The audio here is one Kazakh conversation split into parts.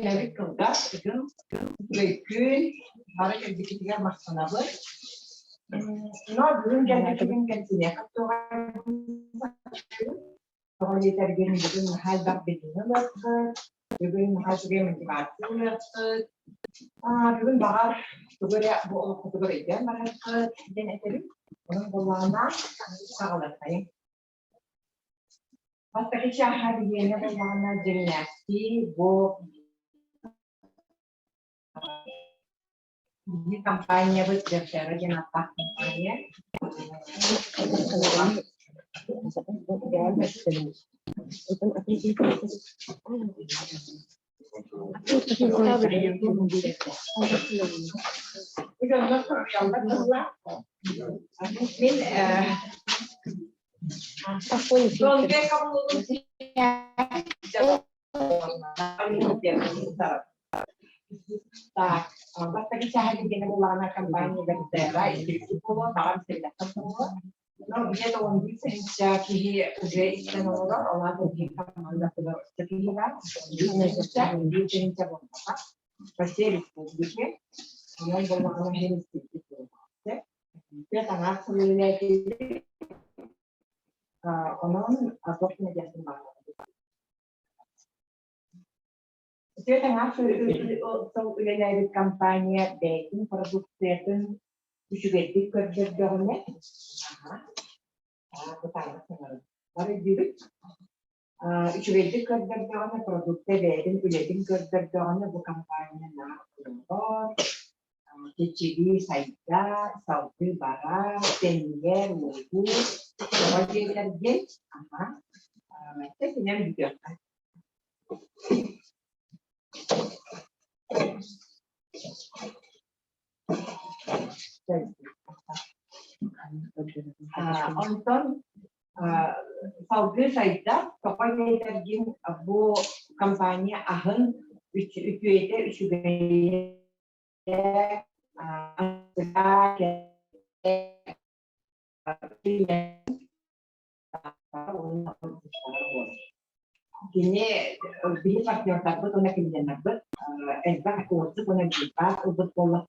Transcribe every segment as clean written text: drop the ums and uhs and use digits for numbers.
üyeleri kılgar, bugün büyükün, hareket edikler mahsanabı. Bugün geldi, bugün geldi. Sonra yetergen bugün hal bak bedeni yaptı. Bugün hal süre motivasyon yaptı. Bugün bahar, bugün bu kategori eden bahar denetelim. Onun kulağından sağlatayım. Pastaki şahar diyene kulağına dinlersi bu ini kampanye berbicara dengan apa kampanye? Basta che c'è di una campagna per terra e che si può fare la campagna. No, vedo un differenza che уже станова, она будет команда статива, differenza buona. Queste repubbliche, noi vogliamo una repubbliche. Per la nostra legge, non a doppia di assemblea. Света наша уйлайбыт компания бәйтін продукциясын үшігеттік көрдердіғіне. Үшігеттік көрдердіғіне продукция бәйтін үлетін көрдердіғіне бұл компанияна бар. Keçeli, sayda, savcı, bara, senler, olgu, şeyler geç ama hepsinden gidiyor. Ondan savcı sayıda toplaya tergin bu kampanya ahın üçüyete Kini bihi partner tersebut untuk kemudian dapat ezbah kursus untuk kita untuk pola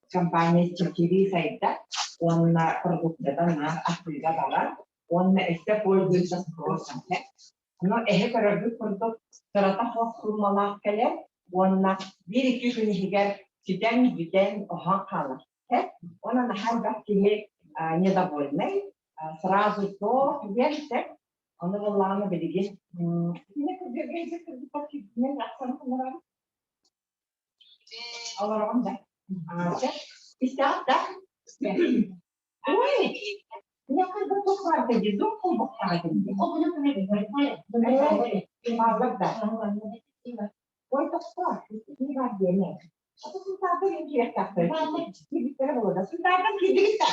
kampanye ciri saya warna produk data nas Afrika Barat warna este pol bisnis proses no produk ternyata host rumah kalian warna bir iki gün higer giden oha kalah warna harga kini недовольный сразу то верьте Onu Allah'ını bilgin. Ne kadar gelecek bir paket ne yapsam bunları? Allah'ım da. İşte hatta. Ne kadar çok var dedi. Dokun bakardı. O bunu ne diyor? Bunu fazla da. Oy doktor. Ne var diyene. Bu tabii ki yaptı. Bir kere burada. Sizlerden gidip de.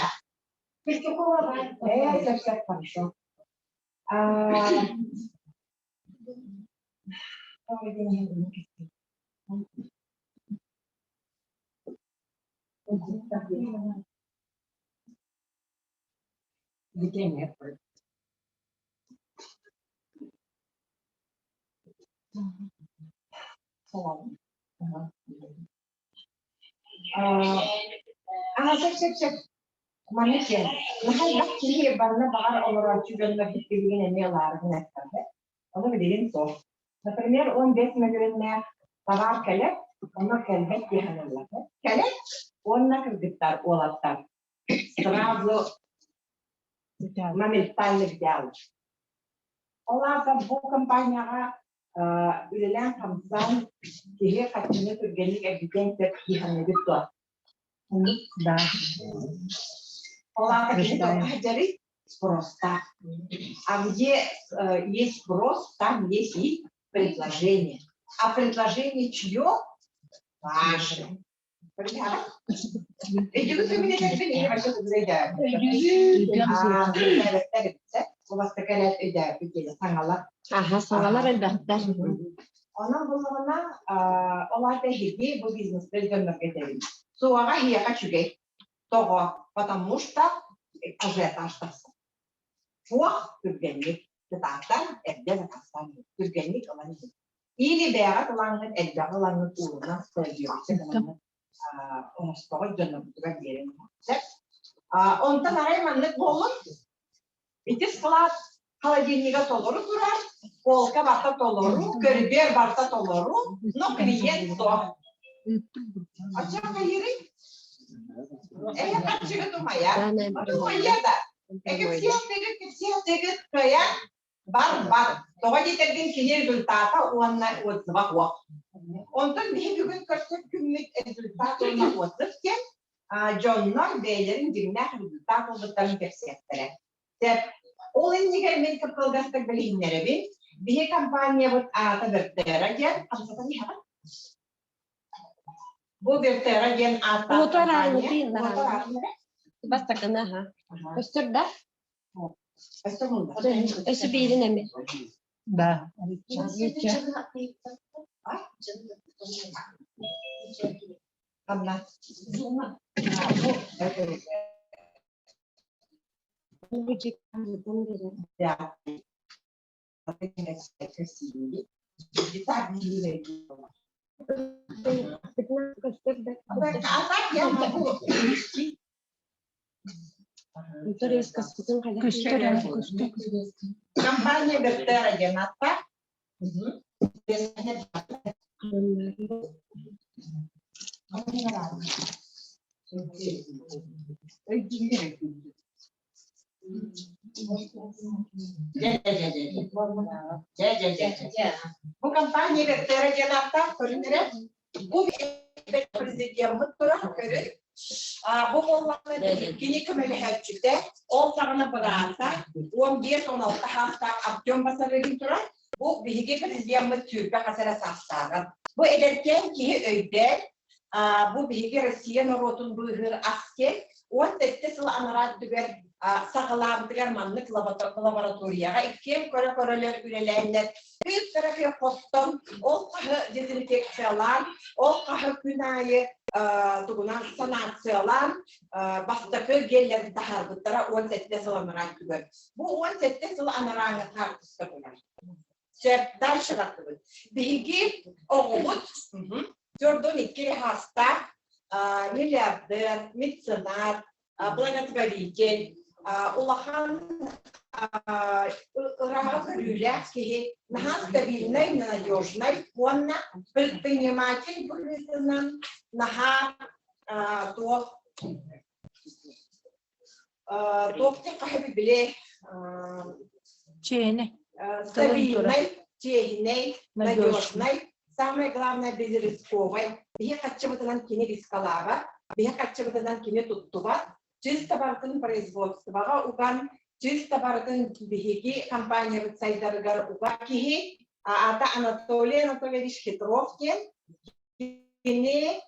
Peki o var. Çok konuşuyor. Manusia, nah kini barna bahar orang juga lebih pilih ini lah orang nektarnya. Orang berdiri so. Nah, premier on base megawennya bahar kalah, orang kalah dia hanyalah. Kalah, orang kerja olah Serazu, mana tanya jauh. Olah bu kampanye ulang kampan, dia katanya terjadi evidence dia hanya gitu. Dah. Ола jadi спрос, так. А где есть спрос, там есть и предложение. А предложение чье? Ваше. Понятно? Идите меня как бы вообще заедают. У вас такая идея, идея, сангала. Ага, сангала элбәттә. Она была ола tehidi bu бизнесте дөнмәгәдәри. Суага хия качугай. Того, потому что ажиотаж тасы. Фуах түргенлік, тетақтан әбден атастан түргенлік алан Или бегать лангет, эльдага лангет улуна стадион. Он стоит жена бутуга берем. Он там арайманный болон. Ити склад холодильника толору турар, полка барта толору, коридор барта толору, но клиент то. А чего кайри? Я так чего думаю? Думаю да. Все тегет кая бар. Тогда тегин кинер результата он на отзывах. Он там бегает каждый кумит результат он на отзывке. Джоннор бейлерин димнах результат он там персектере. Ол энниге мен капылгастык билимнери бин. Бие компания вот ата бертера ген, амсата не ха. Бу бертера ген ата компания. Basta ka na ha. Pastor da? Eso bilin namin. Да. Kamna. Ya. Tapi tidak kesini. Kita ini lagi. Atak ya mau. Kampanye bertera jenata. Biasanya Bu kampanye bertera jenata, korinere. Bu prezident mutlaka göre. Bu olanlar kini kemeli hepçide. O tarafına bıraksa, o bir sonaltı hafta abdüm basarı tura. Bu bilgi prezident mutlaka kasara sahsağı. Bu ederken ki öyle. Bu bilgi Rusya narodun buyur asker. O tehdit anırat düger sağlam düger manlık laboratoriyaga ikim koreler ürelenler. Büyük tarafı postum. O kahı dezinfeksiyalar, o kahı günahı tuğunan sanatsiyalar, bastakı geller daharbıtlara 17 yıl anırat düger. Bu 17 yıl anırat tartıştı bunlar. Ders şartlı. Bilgi oğut. Jordan ikili hasta, milyarder, mitsenar, благотворитель, улахан рабочий ki наха стабильный, надежный, он предприниматель признан, наха то кахи биле стабильный, честный, надежный. Самое главное без рисковой. Бия качеватан кини рискалава, бия качеватан кини туттува. Чисто бартын производствага уган, чисто бартын бихиги компания вицайдаргар уга кихи, ата Анатолий Анатольевич Хитровкин, кини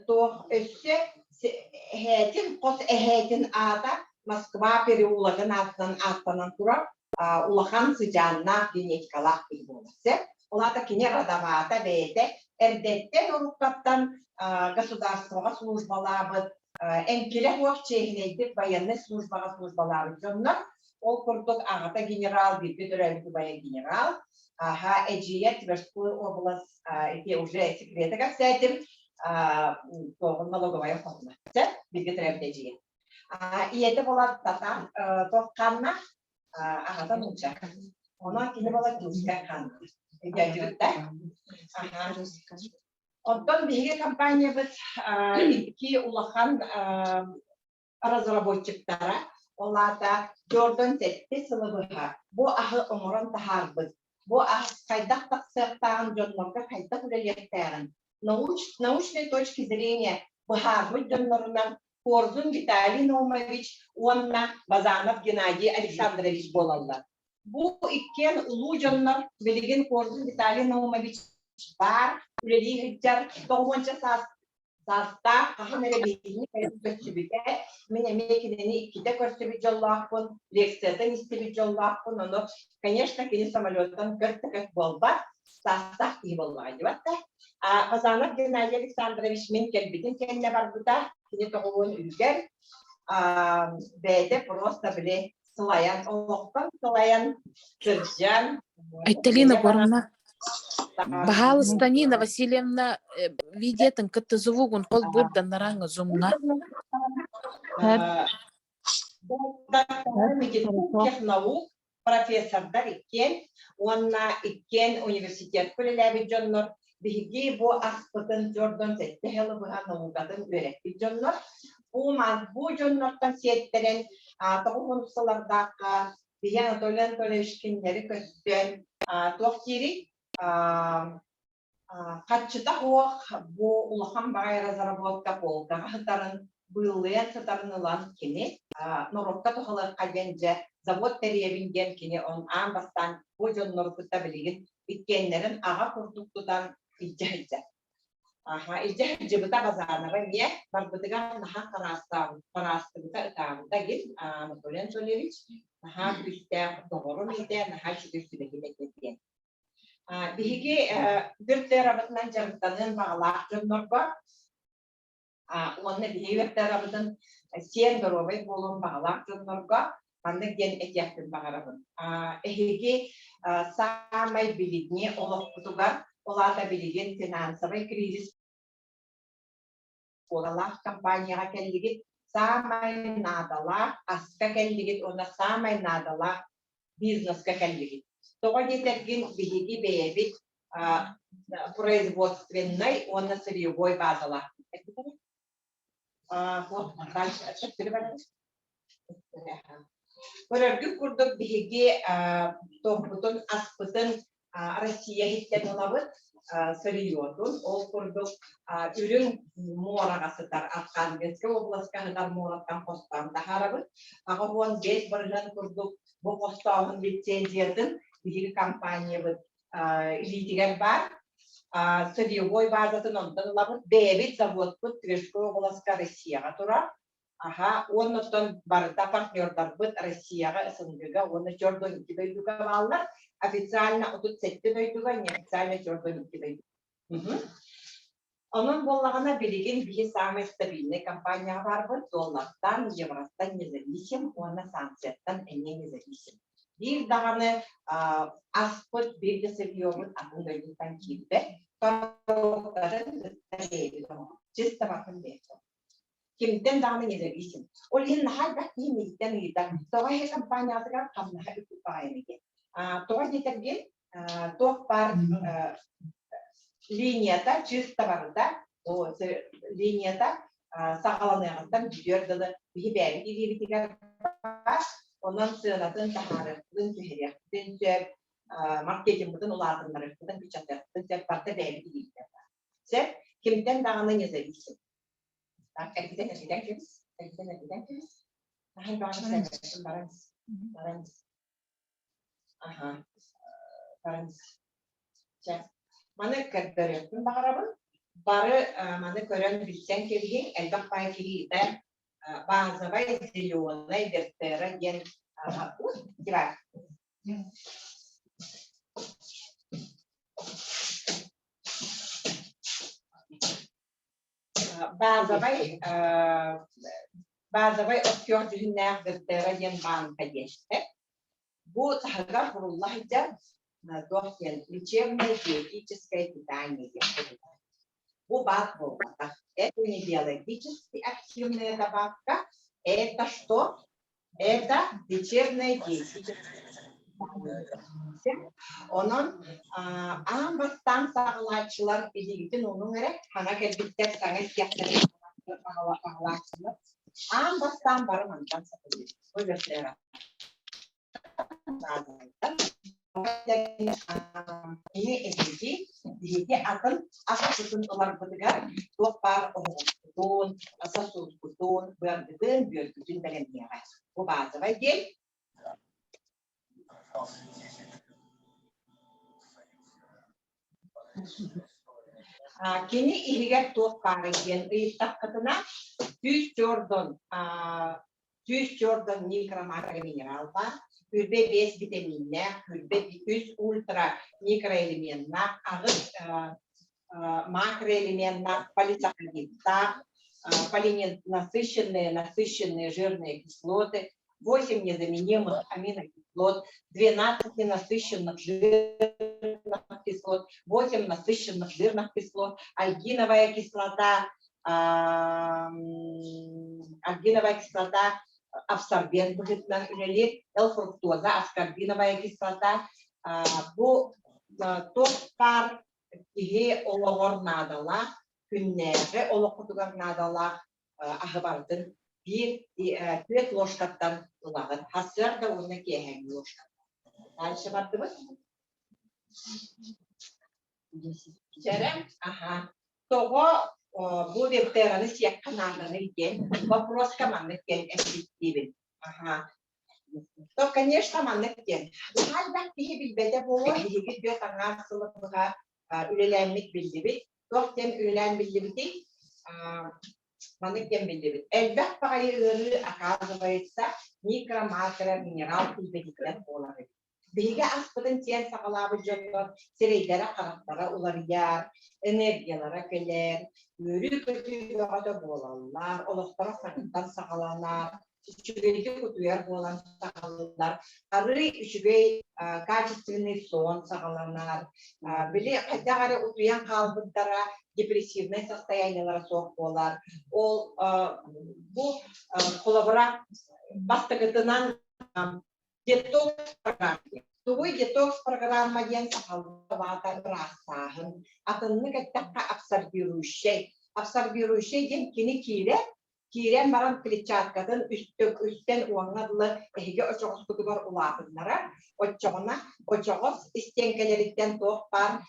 то эссе хэтин кос эхэтин ата Москва переулогын аттанан тура улахан сыжанна генетикалах билболасы. Олата кине радавата бейте, эрдеттен уруктаттан государствоға службалабыт, энкеле хуак чехнейдік военный службалабыт жоннар, ол курдук ағата генерал, бирді төрәлігі баян генерал, эджия Тверской область, эти уже секретіға сәтім, тоғын налоговая форма, бирді төрәлігі эджия. И это была татар, тоққанна, ағата мұнча. Она кине была килская ханна. Оттон биһиге компания бит ики улахан разработчиктара олата Jordan Tette сылыбыха. Бу ахы оморон тахарбыт. Бу ахы кайдак таксыртаган жоннорга кайдак үлелектаган. Научной точки зрения быхарбыт жоннорунан Корзун Виталий Наумович, онна Базанов Геннадий Александрович болалар. Bu ikken ulu jonlar bilgin Korзун Виталий Наумович бар, үлели хиджар, тоғынша саста, қахамере бейдіні көрсібіге, мен әмекенені иккіде көрсібі жоллақпын, лекциядан істебі жоллақпын, оны, конечно, кені самолеттан көрттікет болба, саста үй болғайды батта. Базанов Геннадий Александрович мен келбетін кенне бар бұда, кені тоғуын үлгер, бәйді просто біле Слаян, оқтан Слаян, Сыржан. Айталина Боровна. Бахал Станина Васильевна видетен каттызывугун кол бурдан нараңы зумна. Технолог, профессордар иккен, онна иккен университет күлеләбі жоннор, биги бу аспытын жордон сеттехелі бұға наукатын өретті жоннор. Бу жоннордан сеттерен тоғынсылардаққа Бия Анатолий Анатольевич киндері көттен тоқтері қатшыта хоқ бу улахан бағай разработка полка ғытарын бұйлыян сатарын ұлан кені нұрыққа тұқылы қаденже завод тәребінген кені он аң бастан бу жоннор күтті білеген біткенлерін аға құрдықтыдан илжәйді. Илжәйді базарына не барбытыға наға қарастығыда ұтағында кел Анатолий Анатольевич наға күшті доғырын еді, наға жүгірсілігіне кеткен. Биһиги бүртер абытынан жарықтанын бағалақ жоннорға, оны биһигеттер абытын сен дұробай болуын бағалақ жоннорға, аны ген әтияқтын бағарабын. Эхиги самай билигне олық құтуға, олата билиген финансовый кризис олалақ компанияға кәлігет, самай надалақ асқа кәлігет, оны самай надалақ бизнесқа кәлігет. Тоға детерген биһиги бейбит производственной, он сырьевой базала. Вот, дальше, Көрөргү курдук биһиги тоғбутун аспытын Россия хиттен олабыт сырьетун, ол курдук үрүн муарагасытар Архангельск областькаһыдар муараттан костан тахарабыт. Ага хуан бет бырынан курдук бу костаһын лицензиятын биһиги компания быт илитигер бар. Сырьевой базатын онтон олабыт бэбит заводбыт Тверской областка Россияга тура. Оннотон барыта партнердар быт Россияга СНГга, оны жордон кидойдуга баллар, официально отут сетти дойдуга, неофициально жордон кидойдуга. Onun боллагана билеген бии самый стабильный компания бар быт, доллардан, евростан независим, оны санкцияттан эне независим. Bir dağını aspıt bir de seviyoruz, adını döydükten kilde, tarafların çizde bakın diye. Kimden dağını nezavисим. O lin nahal da kim nizden nizden. Toğa he kampanyası kan kamnaha ütüpayınıge. Toğa getirgen, toğa par liniyata çizde var da, o liniyata sağlanağından biliyordu. Bir beri gibi bitiger var. Ondan sığınatın taharıktın tüheriyaktın tühep marketingin ulardınlarıktın güçatırktın tühep parta beri gibi. Sen kimden dağını nezavисим. Erkekten kimiz? Hangi bağımsız? Barans. Aha. Barans. Mana kadar bağırabın. Barı mana kören bilsen keliğin elbak pay keliği de bazı vay ziliyonay dertlere gen girer. Bazı vay okyor düğünler dertlere gen banka geçti. Bu tahgar kurullahca dohyen лечебное диетическое питание. Bu добавка, это не биологически активная добавка, это что? Это лечебная диетическая. Onun ambastan sağlayıcılar bilginin onun gerek hana gelbitler sana ihtiyaçları sağlayıcılar ambastan barımandan satılıyor. O gösterir. Ini edildi, diye akıl asasın olarak bıdıgar, doktor oğuzun, asasın kutun, böldüğün bölgücün belendiğine. Bu bazı var gel. Kini ihliger doktor gen, takatına düz Jordan mikromakro mineral var. Hürbe 5 vitaminler, hürbe 100 ultra mikroelementler, ağır makroelementler, полисахаридах, насыщенные жирные кислоты, 8 незаменимых аминокислот, 12 ненасыщенных жирных кислот. кислот, 8 насыщенных жирных кислот, альгиновая кислота, абсорбент быгытынан үлели, L-фруктоза, аскорбиновая кислота, бу тоқтар киһи олоғор наадала, күннәғі олоқутугар наадала ахыбардың bir tüet ложкаттан улағын. Хасыр да оны киэһэн ложкаттан. Дальше бардыбыз? Черем? Ага. Того бу вектераны сиякканағаны кен. Вопрос команды кен эффективен. Ага. То, конечно, манны кен. Халда киһи билбеде болу, биһиги дөт аңарсылыгыга үлеләнмик билдибит. Тох тем үлелән билдибит. Манны кен билдибит. Элбәк пайыры оказывается микро-макро минерал билбедиклер болары. Биһиги аспытын тен сагалабы жоннор, серейдері қарақтары уларыяр, энергиялары келер, өрі көтүйгөғаты болалар, олықтары сағынтан сагаланар, үчүгейге көтүйер болан сагаланар, ары үчүгей качественный сон сагаланар, біле қайдағары утуян қалбыддара депрессивный состояниялары соқ болар. Ол бұл қолабыра бастығытынан детокс программа. Тугой детокс программа ден сахалвата расахын. Атынны кеттакка абсорбирующий ден кини кирен баран клетчаткатын үстен уаңадылы эһиге очоғыз кутугар улаатыннара. Очоғыз истенкелеріктен тоқпар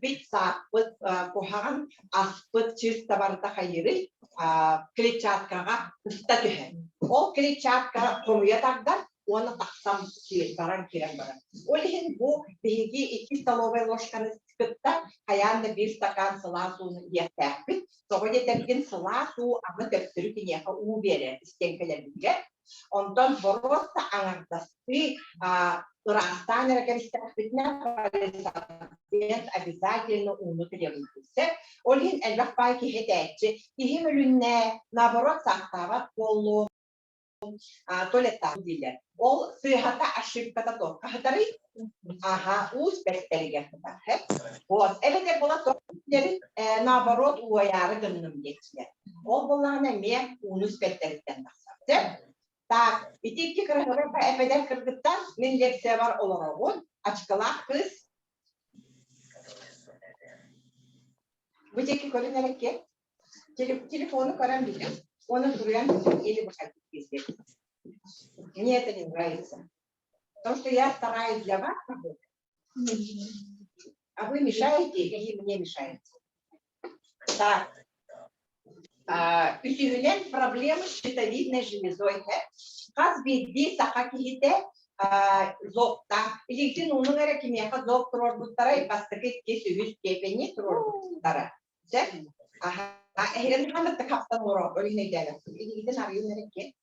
бит саақпыт кухаган аспыт чиста барыта хайыры клетчаткаға уста түхен. Ол клетчатка комуя тагдар оны тақсам баран кирен баран. Олихин бу биһиги 2 столовая ложканы сыпытта хаянда 1 стакан сыла суыны ертәппит. Соғы детерген сыла суу аны төптүрү кинеха уу бере истенкелерге. Онтон бороста аңардасты ырастан рекомендациясына обязательно уну требуется. Олихин элбак бай кихетечи, кихим өлүнне наоборот сақтава болу туалетта дилер. Ол сыйхата ошибката тоқ. Кахатары? Ага, уз бестерге хата. Вот, эбетер бола тоқтері наоборот уаяры гынным дексілер. Ол болағына мен унус бестерден бақсам. Так, итикки кыргыры ба эбедер кыргыттан мен лекция бар оларағын. Ачкалақ кыз. Бөтекі көрін әрекет. Телефоны көрін білем. Он дураем или выходить везде. Мне это не нравится. Потому что я стараюсь для вас работать. А вы мешаете, и мне мешаете. Так. Усиление проблемы с щитовидной железой. Как видите, сахаките зобта. Или где ну говоря, кимеха зоб трорбутара и постакет кисювиш кепени трорбутара. Ага. Ehirен hamda kaptan oro öyle gelir. İlgiden arıyor nereye?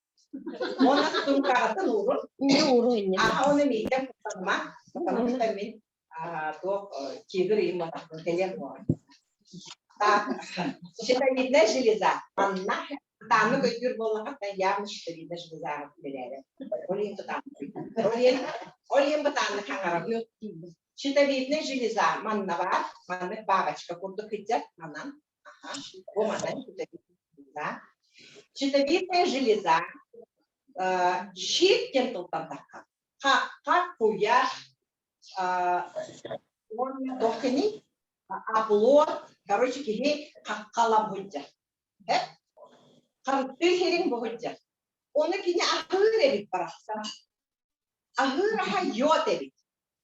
Ona tunkaratta nurun. Ne uğrayın? Aha onu midem tutma. Tamam tabii. То кигры им это телефон. Так. Щитовидная железа. Она там гөйдүр болгонга ямы щитовидная железа билери. Олин там. Олин батан каңарап. Щитовидная железа манна бар. Манна бабочка курдук идет, манан. Щитовидная железа щит кентултандака как куя он дохни аплор короче киги каккала буйда картыл херин буйда оны кине ахыр эбит бараса ахыр ха йот эбит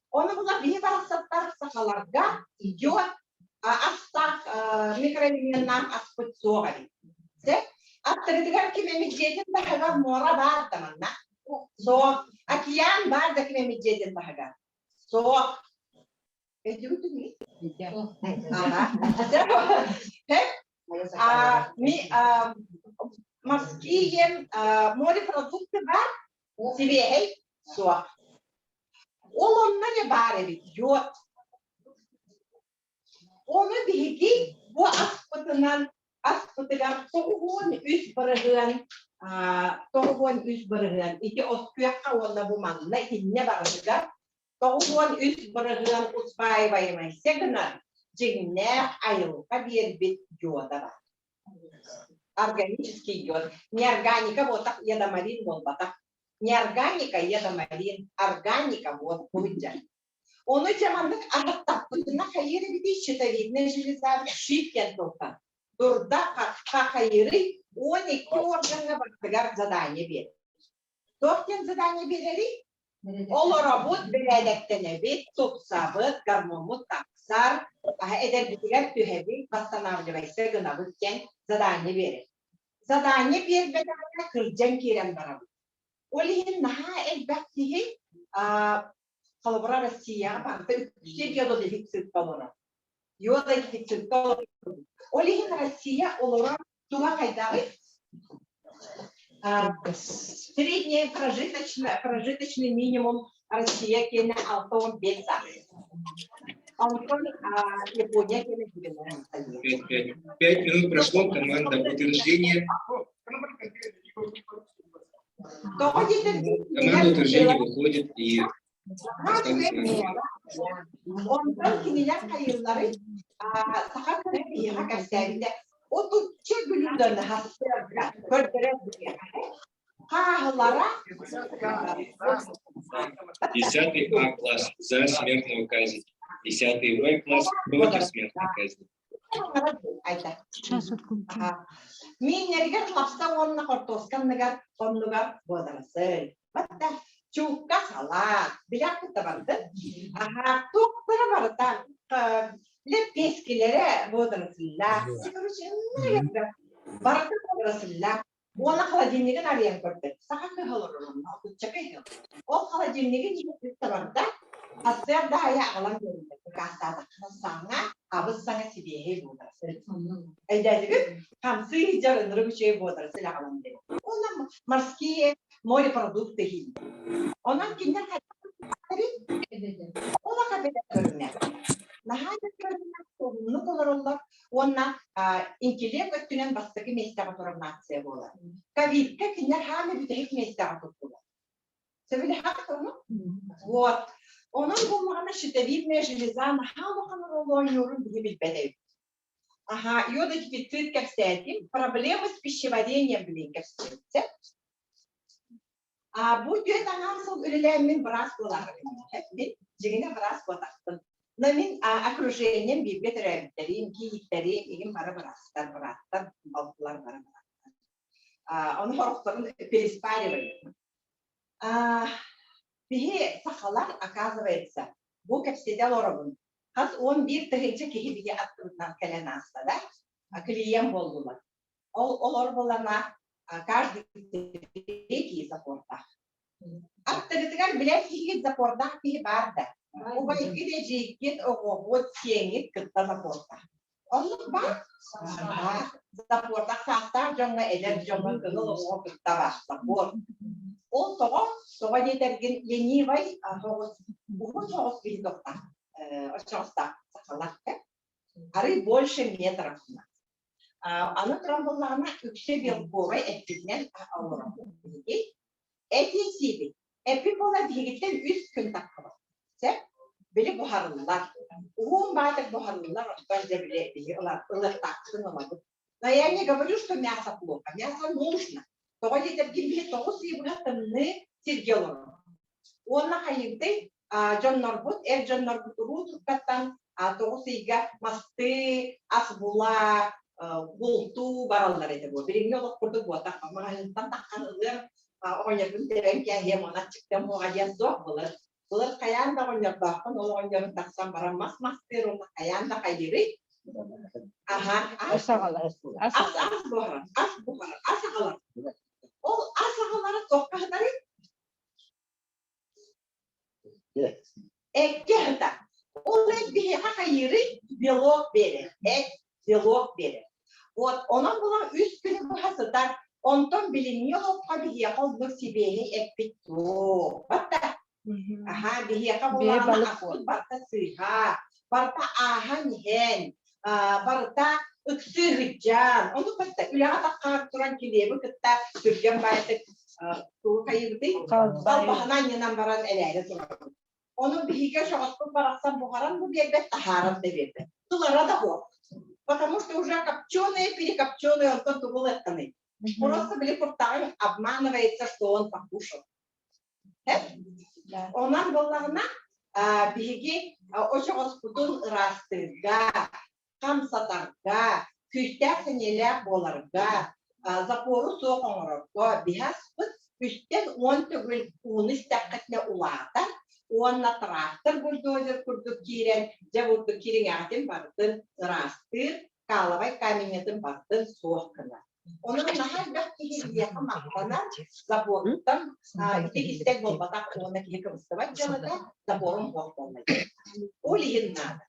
оны була бии барасаттар сакаларга йот астак микроэлементнан аспыт соғари. Аттырдыгар кемемиджеден бахага мора бар таманна. Соқ. Океан бар да кемемиджеден бахага. Соқ. Эдюрүтү ми? Морские морепродукты бар, сибехей, соқ. Ол онна не бар эбит, йод. Onu bihi bu aspıtıgar toğun üst bırığın iki oskuyakka onda bu manla hinne barıgar Toğuan üst bırığın uspay bayımay segnar cigner ayılka bir bit yoda var. Органический йод. Неорганика вот так ядомарин вот так. Неорганика ядомарин, органика вот будет. Он эти мандык араттап на хайыры бит щитовидная железа шипкен тока. Турда как хайыры он и органга бактыгар задание бер. Тоқтен задание берери. Ол работ беледектене бит, топсабыт, гармонмут таксар, эдер битигер тühebi восстанавливайся гына бүткен задание берер. Задание бербедана кыржан кирен барабы. Олихин наха элбәттиги Халабра Россия барды үксе йода дефицит болора. Йода дефицит болора. Олихин Россия олора туга кайдагы средний прожиточный минимум Россия кена 6 беса. Япония кена 5 минут прошло, команда утверждения. Команда утверждения выходит и он кенелер хайырлары сахар кенелер кастарында оту чегүлүдөн хастыр көрдөрөт хахлара 10 А класс за смертную казнь, 10 В класс против смертной казни. Миннергер лапса онна кортосканныгар оннугар бодырасы. Батта чукка сала билакта барды. Туктара барда лепескилере бодырысылла. Барда бодырысылла. Она холодильниген арыян көрдü. Сакакы холорун, чакай. Ол холодильниген жиптте барда. Астер да ая алан көрдü. Кастада саңа, абыз саңа сибеге бодырысы. Эйдәдиги хамсы жарыныры бүчей бодырысы лагалан деді. Она морские морепродукты хил. Онан киндер кайдыр. Ола кабеде көрдü. Нахайда көрдü. Ну колороллар. Онна интеллект өттүнен бастыгы местага туран нация болар. Ковидка киндер хами бүтек местага турдулар. Сөбүле хактырмы? Вот. Онан болмагана щитовидная железа нахалыканы ролойнурун биги билбедей. Ага, йода дефицит кепсетим, проблемы с пищеварением билин кепсетсе. Бу дүйет аңан сол үлелермен біраз болар. Мен жегіне біраз болақтым. Но мен окружением бирге төрәбиттерим, кийиктерим, егin бары бірастар, біраттар, балқылар бары біраттар. Оны хорықтарын переспаривали. Биги сахалар, оказывается, бу кепсете лоробун. Хас 11 тыгынчы кихи биги аттырынан кәлен астада, клиент болдулар. Олар боларна каждый третий запорта. Аттырытыгар билет кихи запорта кихи барда. Оба икиде жигит огогот сеңит кытта запорта. Олар бар? Запорта сақтар жаңа элер жаңа кығыл оғы кытта бар. Запорт. Ол тоға нетерген ленивай бұғын соғыз бейді тоқта. Очоста сақалаққа. Ары больше метров. Аны трамболлағына үксе белгорай әттігінен ауырам. Әтен сейбі. Әпі бола дегеттен үст күн таққы бар. Білі бұхарылылар. Уын батыр бұхарылылар. Бәлде біле ылық таққысын олады. Но я не говорю, что мясо плохо. Мясо нужно. Тоға жетерген біле тоғыз ебіғаттымны сергелору. Онна хайымды Джоннорбут ру тұрқаттан тоғыз ega масты, асбула, бұлту баралар еді бұл. Біріңе олық құрды бұл. Мағалықтан таққан ұлыр оңырдың терен кәйем ona çıktım оғаден доқ бұлыр. Бұлыр қаян да оңырдақын, ол оңырын тақсан барам мастер оны қаян да қайдері. Асағалар. Асағалар. Ол асағалары тоққағдары әкке ғыта. Ол әкбеге қайыры белок берер. Белок берер. Вот, онан болан үст күні бұхасыдар, онтон білінне олқа беге қолдық себеге әкпетту. Батта. Беге қолдық асқұд барта сыйға, барта ахан хен, барта үксі ғыджан. Оны батта, үліға таққар тұран келебі күтта түрген байты туы қайырды. Қалбағынан енан баран әләрі тұрған. Onun bihiga şahıskı baraqsan buharan bu gelbet taharan da verdi. Tulara da bu. Потому что уже копченые, перекопченые, он тот улыбканный. Просто Великобритания обманывается, что он покушал. Ondan bollarına bihi очень господун растыга, камсатарга, küster seneler bolarga, zaporu soğanlarga, bihas küster 10 tügül unu istakatne ulata, onunla traktör buldozer kurduk kiren, javurduk kiren yatin bardın rastır, kalavay kaminetin bardın soğukına. Onun daha bir kihiliye hamaktanar, zapordan istek bolbatak ona kihikimizde var, canada zaporun bok olmaydı. O lihin nada.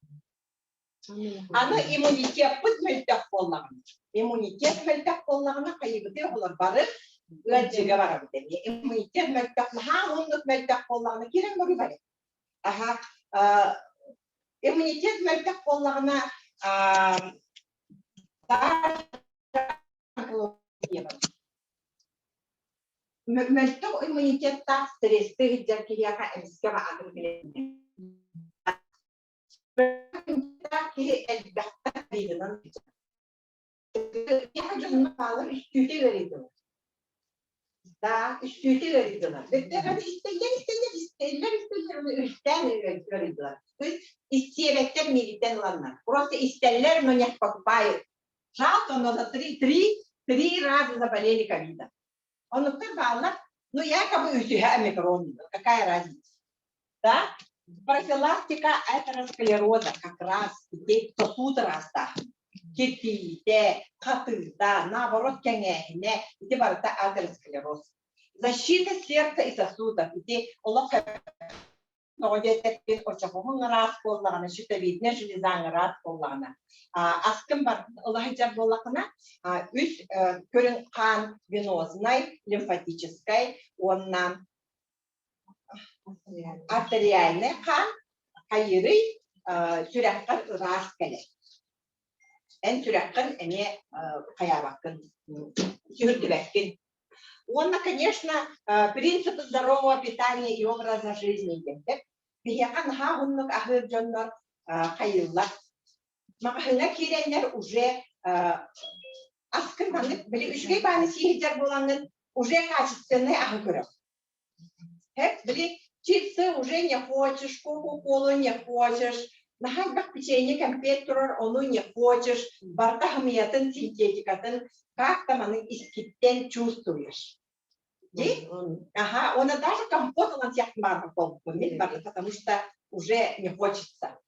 Ana immunitet mültek bollağına. İmmunitet mültek bollağına kayıbıdı olar barı öncege varabıdı. İmmunitet mültek ha onluk mültek bollağına kiren bari bari. Aha immunitet mültek bollağına mültek immunitetta stresli hiccerkiyaka emskava agribilendi. Kiri elbette birinin yapacağını bağlar üstüte verildi. Daha üstüte verildiler. Ve de isterler üstten verildiler. Biz isteyerek militen olanlar. Просто isterler но не покупают. Жалко, но за три раза заболели ковидом. Он сказал, ну якобы у тебя омикрон, какая разница? Да? Профилактика атеросклероза как раз сосуд раста. Кирпичте, катыда, наоборот, кенехне, где барта атеросклероз. Защита сердца и сосудов, где олока очагон раз боллағана, щитовидная железаның раз боллағана. Аскым бар, Аллахиджар боллағына, үш көрін қан венозной, лимфатической, оннан артериальный қан, қайыры сүрәққар раз кәлі. Ән сүрәққын әне қаябаққын, сүрдібәккін. Он, конечно, принципы здорового питания и образа жизни. Бияхан хагуннук ахырджоннор кайыллар. Мағахына керенлер уже аскырманып, білі үшкей баны сиහිджар боланын уже качественный ахы көріп. Білі чипсы уже не хочешь, кока-колу не хочешь, нахайбақ печенье конфет тұрар, onu не хочешь, барта хамиятын синтетикатын, как там они искиптен чувствуешь. Ага, он даже компот он всех марков помнит, потому что уже не хочется.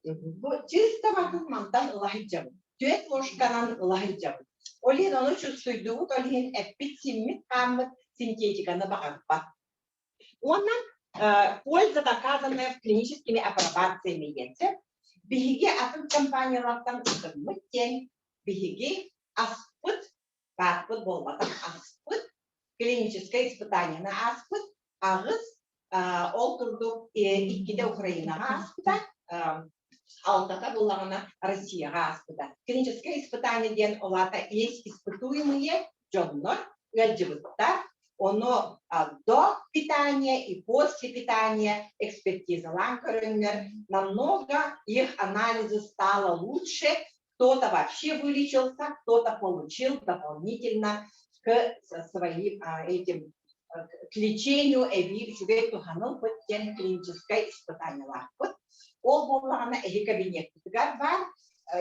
Чисто вокруг мантан лахиджам. Тюет ложканан лахиджам. Олин он чувствует дух, олин эпидсимит каммет синтетика на бахарпа. Он польза доказанная в клиническими апробациями есть. Беги от компании лаптан мыттен, беги аспут, парпут болматан аспут. Клиническое испытание на аспыт, агыс, олтурду иккиде Украинаға аспыта, алтата болағына Россияға аспыта. Клиническое испытание ден олата есть испытуемые джоннор, элджибыттар, оно до питания и после питания экспертизалан көрінер, намного их анализы стало лучше, кто-то вообще вылечился, кто-то получил дополнительно к своим этим к лечению эвиюшугейту ханул под тем клиническое испытание лахпут. Ол боллағына эхи кабинеттігар бар,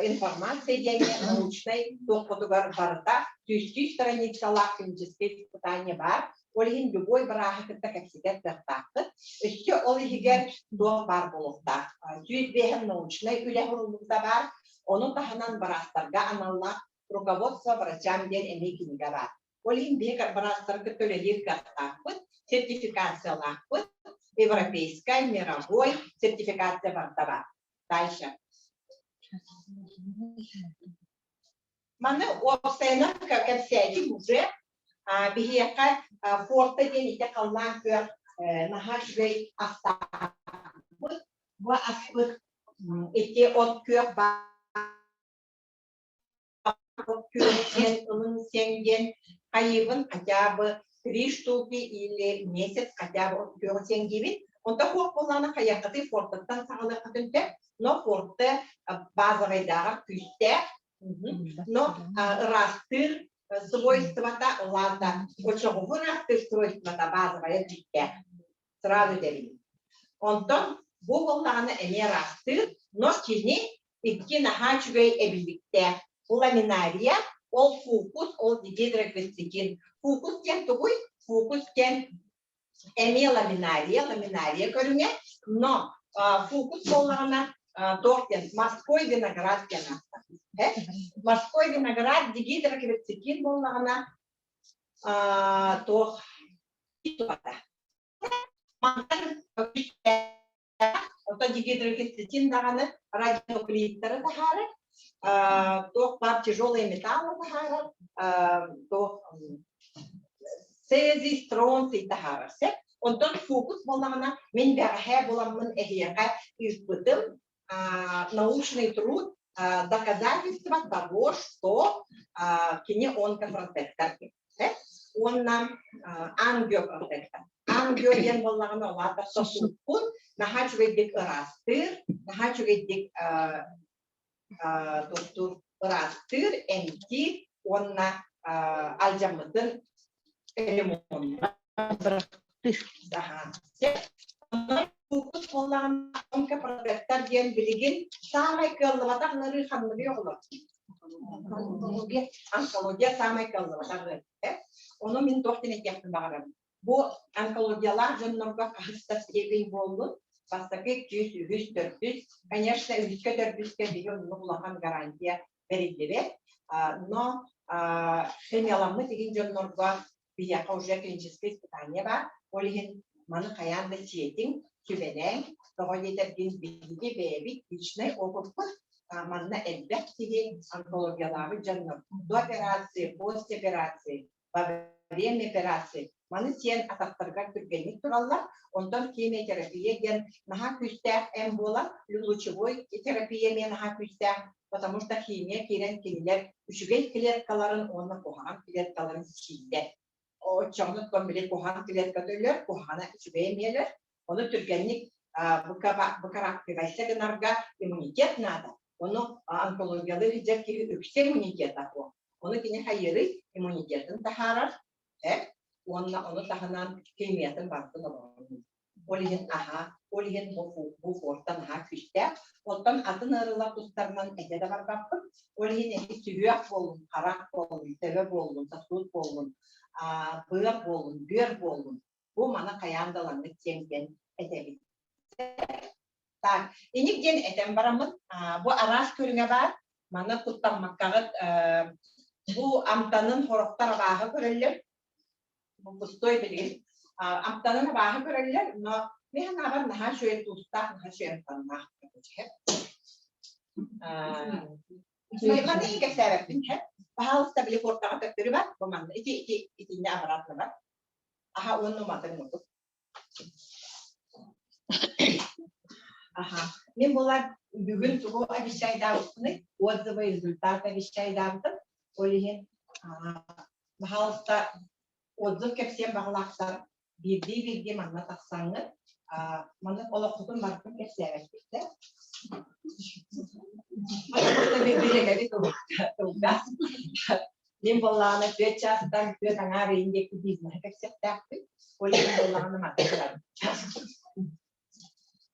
информация дене научной тоқпотугар барда, түйсті страницалар клиническое испытание бар, олығын любой барахықытта кәксігер дақтақы, үсті ол егер доқ бар болуқта. Түйсбехін научной үләғырылықта бар, оның тахынан барақтарға аналлақ руководство врачам ден эмекінігі бар. Олин бегар барастырғы төлелер картақпыт, сертификация лақпыт, европейская, мировой сертификация бардава. Дальше. Маны офсайна кәпсәйді уже бігеқа форта ден ите қаллан көр нахашвей астақпыт, бұ аспыт ите от көр сенген кайыбын хотя бы 3 штуки или месяц хотя бы от 4 сенгивит, Онда хуак болланы қаяққаты форттан сағылы қытынте, но фортты базовайдағы күсте, но ырастыр свойствата оларда, очоғығы ырастыр свойствата базовая күсте. Сразу дәрейін. Онтон бұл болланы әне ырастыр, но кені икки наха чүгей әбілікте. Бұл ламинария, ол фокус, ол дигидроквестикин. Фокус кен тұғой, фокус кен әме ламинария көріңе, но фокус боллағына тоқтен, морской виноград кен асты. Морской виноград дигидроквестикин боллағына тоқ итуата. Маңтан Ота дигидроквестикин дағаны радионуклеидтары тахары, тоқ бар тяжелые металлы тахары, тоқ цезий, стронций тахары. Онтан фокус болағына мен бәріхе боламын әхияға испытым научный труд доказательства того, что кене онкопротектор. Он нам ангиопротектор. Ангиоген болағына олата сосуқын, наха чүгейдік ырастыр, наха чүгейдік доктор ырастыр, әмки, онна алжамыдың ремонтын. Фокус болағына онкопротектор ден білген, самай көлліватақ нұры қанлығы оғылы. Онкология самай көлліватақ. Оны мен тоқтен етектің бағарам. Бұл онкологиялар жонларға қағыстас ебей болды. Бастақы 100-100-400. Конечно, 100-400-ке деген ұлаған гарантия берілдері. Но хемияламны деген жонларға бияқа уже клиническое испытание бар. Олеген маны қаянды сиетің, күбенен, тоға етерген білге бәйбі, личный опытпы, манна әлбәк деген онкологиялары жонлар. До операции, пост-операции, время операции. Маны сен атақтарға түргенік тұралар, ондан химиотерапия ген наха күстәк әм бола, лучевой терапия мен наха күстәк, потому что химия керен келелер үшігей клеткаларын, оны қоған клеткаларын силді. Чоғнық көмбіле қоған клеткалар, қоғана үшігей мелер, оны түргенік бұқарақтығайсы гынарға иммунитет нада. Оны онкологиялы жеке үксе иммунитет ақу. Оны кені хайыры иммунитетін тахарар, оны тағынан химиятын бартын олағын. Олеген бұл форттан күшті. Оттан атын ұрылар тұстарынан әдеді бар бақпын. Олеген әке түйек болын, қарақ болын, тәве болын, сасуд болын, бұйыр болын, бөр болын. Бұл мана қаяндаланды теңден әдебі. Так, енекден әдем барамын. Бұл арас көріңе бар. Мана құттамаққағыт бұл амтанын қорықтар бағы көрілер. Пустой білген. Амтанын бағы көрілер, но мен ағар наға шөйін тұстақ, наға шөйін танмақ. Маны еге сәрәппін. Бағалыста білі қорттаға төктірі бар, бұл маңда. Итіне апаратны бар. Аха, оның ұматың ұтып. Мен болар бүгін тұғы обещайдағыны, отзывы результат обещайдағыны, олеген бағалыста отзыв кепсен бағылақтар, бірде маңна тақсаңы, маңна қолы құтын барқын кепсе әвәкетті. Мен болағына 4 жастан 4 аңа рейіндегі бизнесі кепсетті әқті, олеген болағына маңна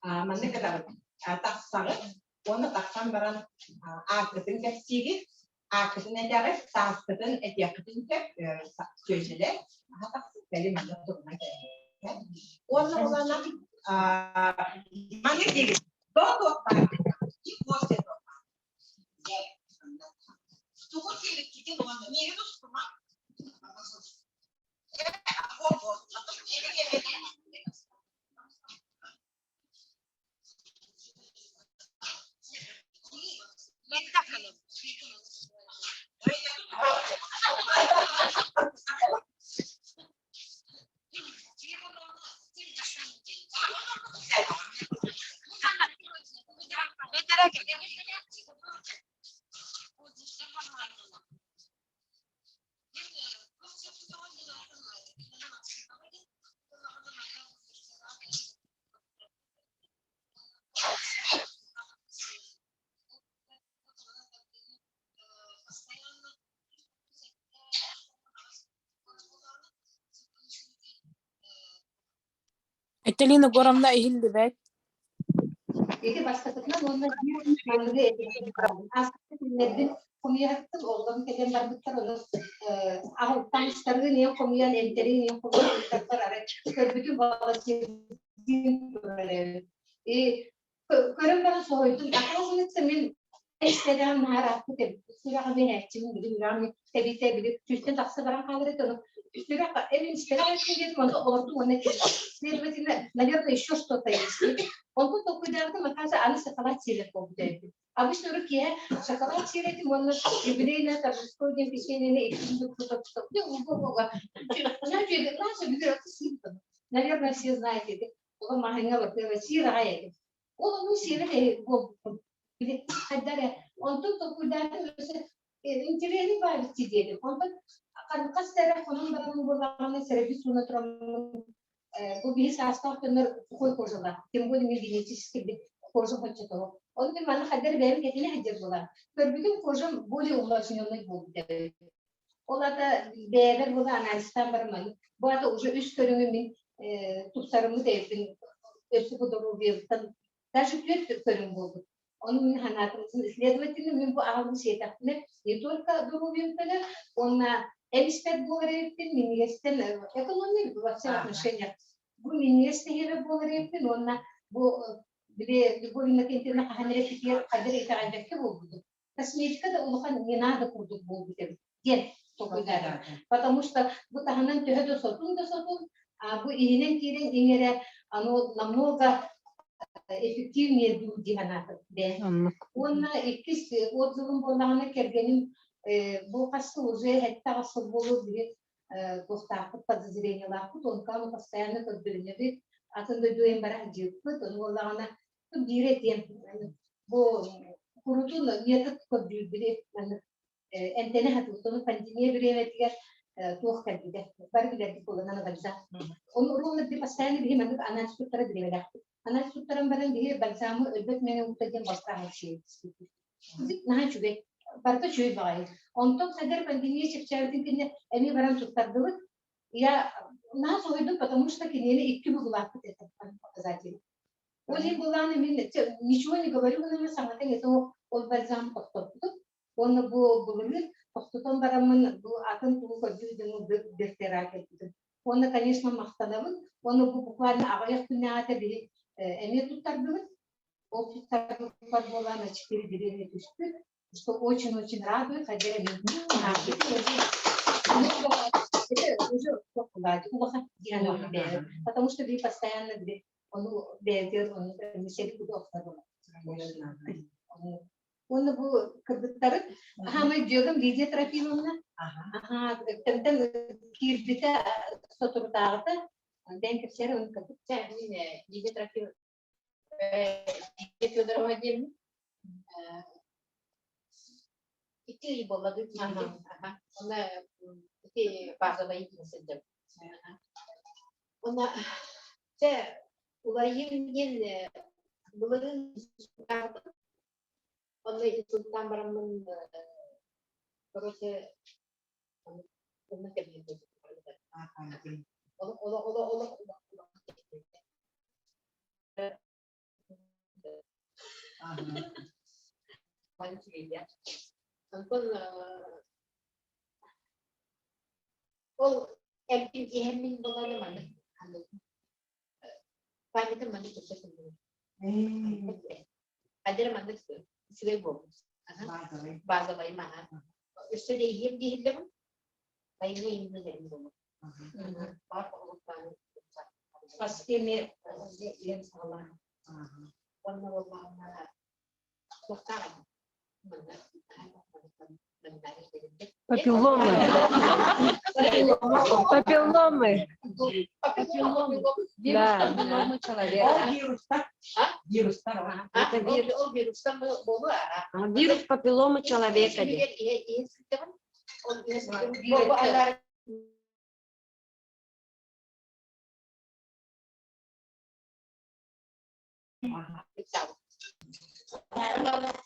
Маңна кәдәрі тақсаңы, оны тақсан баран ақытын кәпсегі, ақытын әдәрі, тақытын әдәқытын кәп сөйшілі, тақсын кәлі маңна тұрғына кәлі. Оны олана маңна деген, доғытпар, и после доғытпар. Тұғы келік кекен оғанда, неге тұстыма? Этелина горамна ихилли бэт. Ити башкатына онна маңгы аскы күннердин комияттын олгон келен барбыттар оны агылтан истерге не комиян энтери не комиян тактар ара көрбүтүн бала и көрөм бара сойдум акалгынытса мен эстеден наратты деп сирага мен айтчым билгами тебите билип түстен таксы баран калыр экен сирага элин истерге кетип онда олордун оны следовательно наверное еще что-то есть. Он тут такой дядя, оказывается, она шоколад сирет побудет. Обычно руки шоколад сирет, он юбилейное торжество, день печенья, и кто-то что. Знаете, наша берется симптом. Наверное, все знаете, это он маханья, вот сирая. Он сирет, он тут такой дядя, интересный бабушки сидели. Он тут, как старый, он был сервис утром. Bu bir hastahtanlar koy kocalar. Tüm bu genetik bir koca kocalar. Onun için bana kadar benim kendine hediye bulan. Bütün kocam böyle ulaşımlı buldu. Ola da beraber bu analizden varmalı. Bu arada уже üst körümün tutlarımı devrin. Ötü bu doğru bir tan. Даже пять körüm buldu. Onun hayatımızın следовательно bu ağırlığı şeytakne не только здоровьем-то, он эксперт говорит, министр экономики во всех отношениях. Bu ministeri bolarıydı, ona bu bir bu ülkenin haneleri fikir kadar itaatçı oldu. Kosметика da ulukan yenada kurduk bu bir gen topluyorlar. Потому что bu tahanan tühede satın, bu ihnen kirin ingere ano намного эффективнее люди hanatı. Ona ikisi отзывым bolağına kergenim bu kası уже hatta asıl bolu bir Гостапот подозрение лапот, он кому постоянно подбирает, а то дойдем барах джипот, он волана, то директ ем, бо курутун нет подбирает, энтене хату, то пандемия время тигер тух кадиде, барбида тикола на бальза. Он урон ди постоянно бихи манук анализ туттара диревела. Анализ туттарам баран ди бальзаму элбет мене утадем бастан ши. Зик нахай чубе. Barda şöyle bağlı. Ondan kadar pandemiye çıkacağım ki emi varan tutardık. Ya nasıl oldu? Потому что кинели iki bulak это показатели. Один буланы мен ничего не говорю, но самое это он бальзам поступил. Он был поступил барамын bu атын туу көзүдүн бертера кетти. Он конечно мактанабын. Он буквально агаяк күнәгә бир эми туттардык. Ол туттардык буланы 4 деревне түштү. Что очень-очень радует, хотя это уже потому что вы постоянно он был когда-то мы делаем Лидия Трофимовна тентен кирбите сотуртагыта бенке все он как-то Лидия Трофимовна Федорова дем İki bolladı ki, ona iki bazı ikisidir. Ona olayın yeni bunların ona sultan baramın proje onu kendi ola Ancora empty ehemin bolana mana panita mana tuh ada mana tuh sih bom baza bayi mana itu dia ehem di hidup bayi ini jadi bom pasti ni yang salah warna warna total Папилломы. Папилломы. Да. Папилломы человека. Это вирус папилломы человека.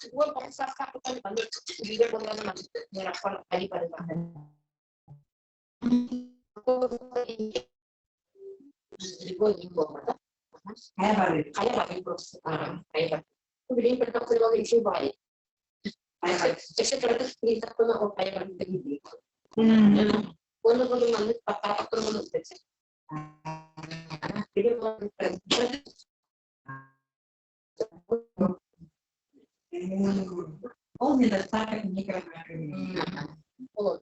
Gue bangsa satu kali balik dia bagaimana menyerahkan tadi pada tangan. Gue ingin Kayak baru. Kayak lagi proses. Kayak. Kemudian pertama kali isi baik. Jadi terus kita pun mau kayak begini. Kalau mana apa menurut saya. Jadi Oh, tidak sakit ni kan. oh,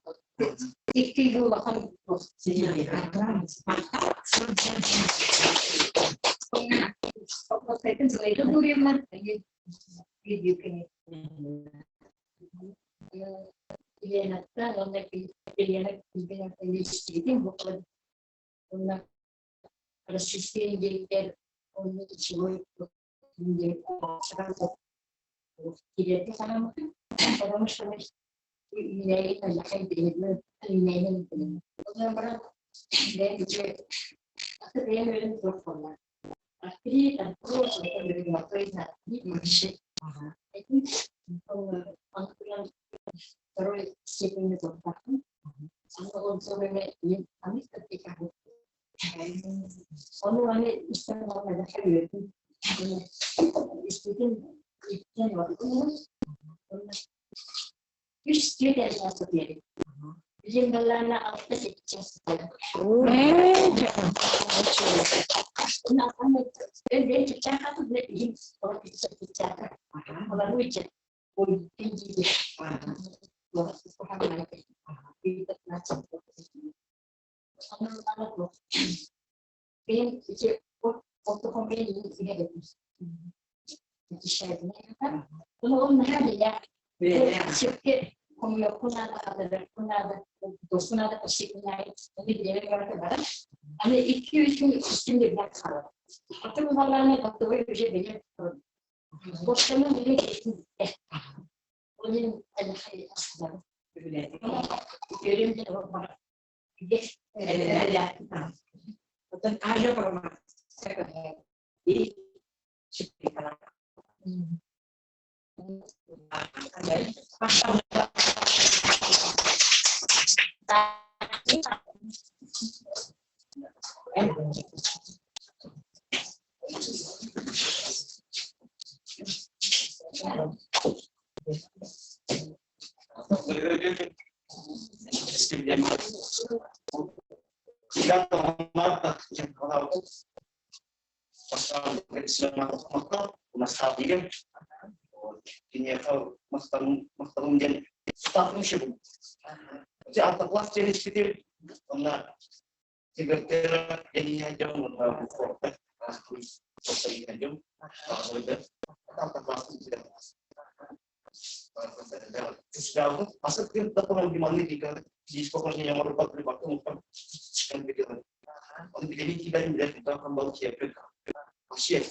itu bahkan saya kan selain itu dia mah video ini. Dia nak tahu nak dia nak ini bukan una resistente que onde chegou dia queria ter falado vamos também e aí a gente nem lembra de que até ele não falou aqui a coisa que uma coisa mas então terus siapin itu kalau sebenarnya kami ketika orang ini istilah ada kali itu istilah waktu itu dia satu dia jembalana apa sih nah kamu dia cakap tuh dia kalau bisa cakap kalau lucu tinggi kita macam anak-anak loh ini waktu kemarin ini ada di share ini kan belum ada ya siapa kalau ada pasti ini dia berkata ada itu sistem dia berkata atau masalahnya waktu itu dia bos kamu ini ini ada asal kirim dia apa yes ada Betul ada perma. Di sekitar. Tidak mata yang kalau pasal tradisional masalah ini ini kalau masalah menjadi status itu jadi atas kelas jenis itu karena sekretariat ini aja untuk proses aja atas kelas tidak sudah masuk ke dalam di mana di sekolahnya yang merupakan waktu untuk sekian pikiran. Kalau begini kita tidak kita akan bawa siapa masih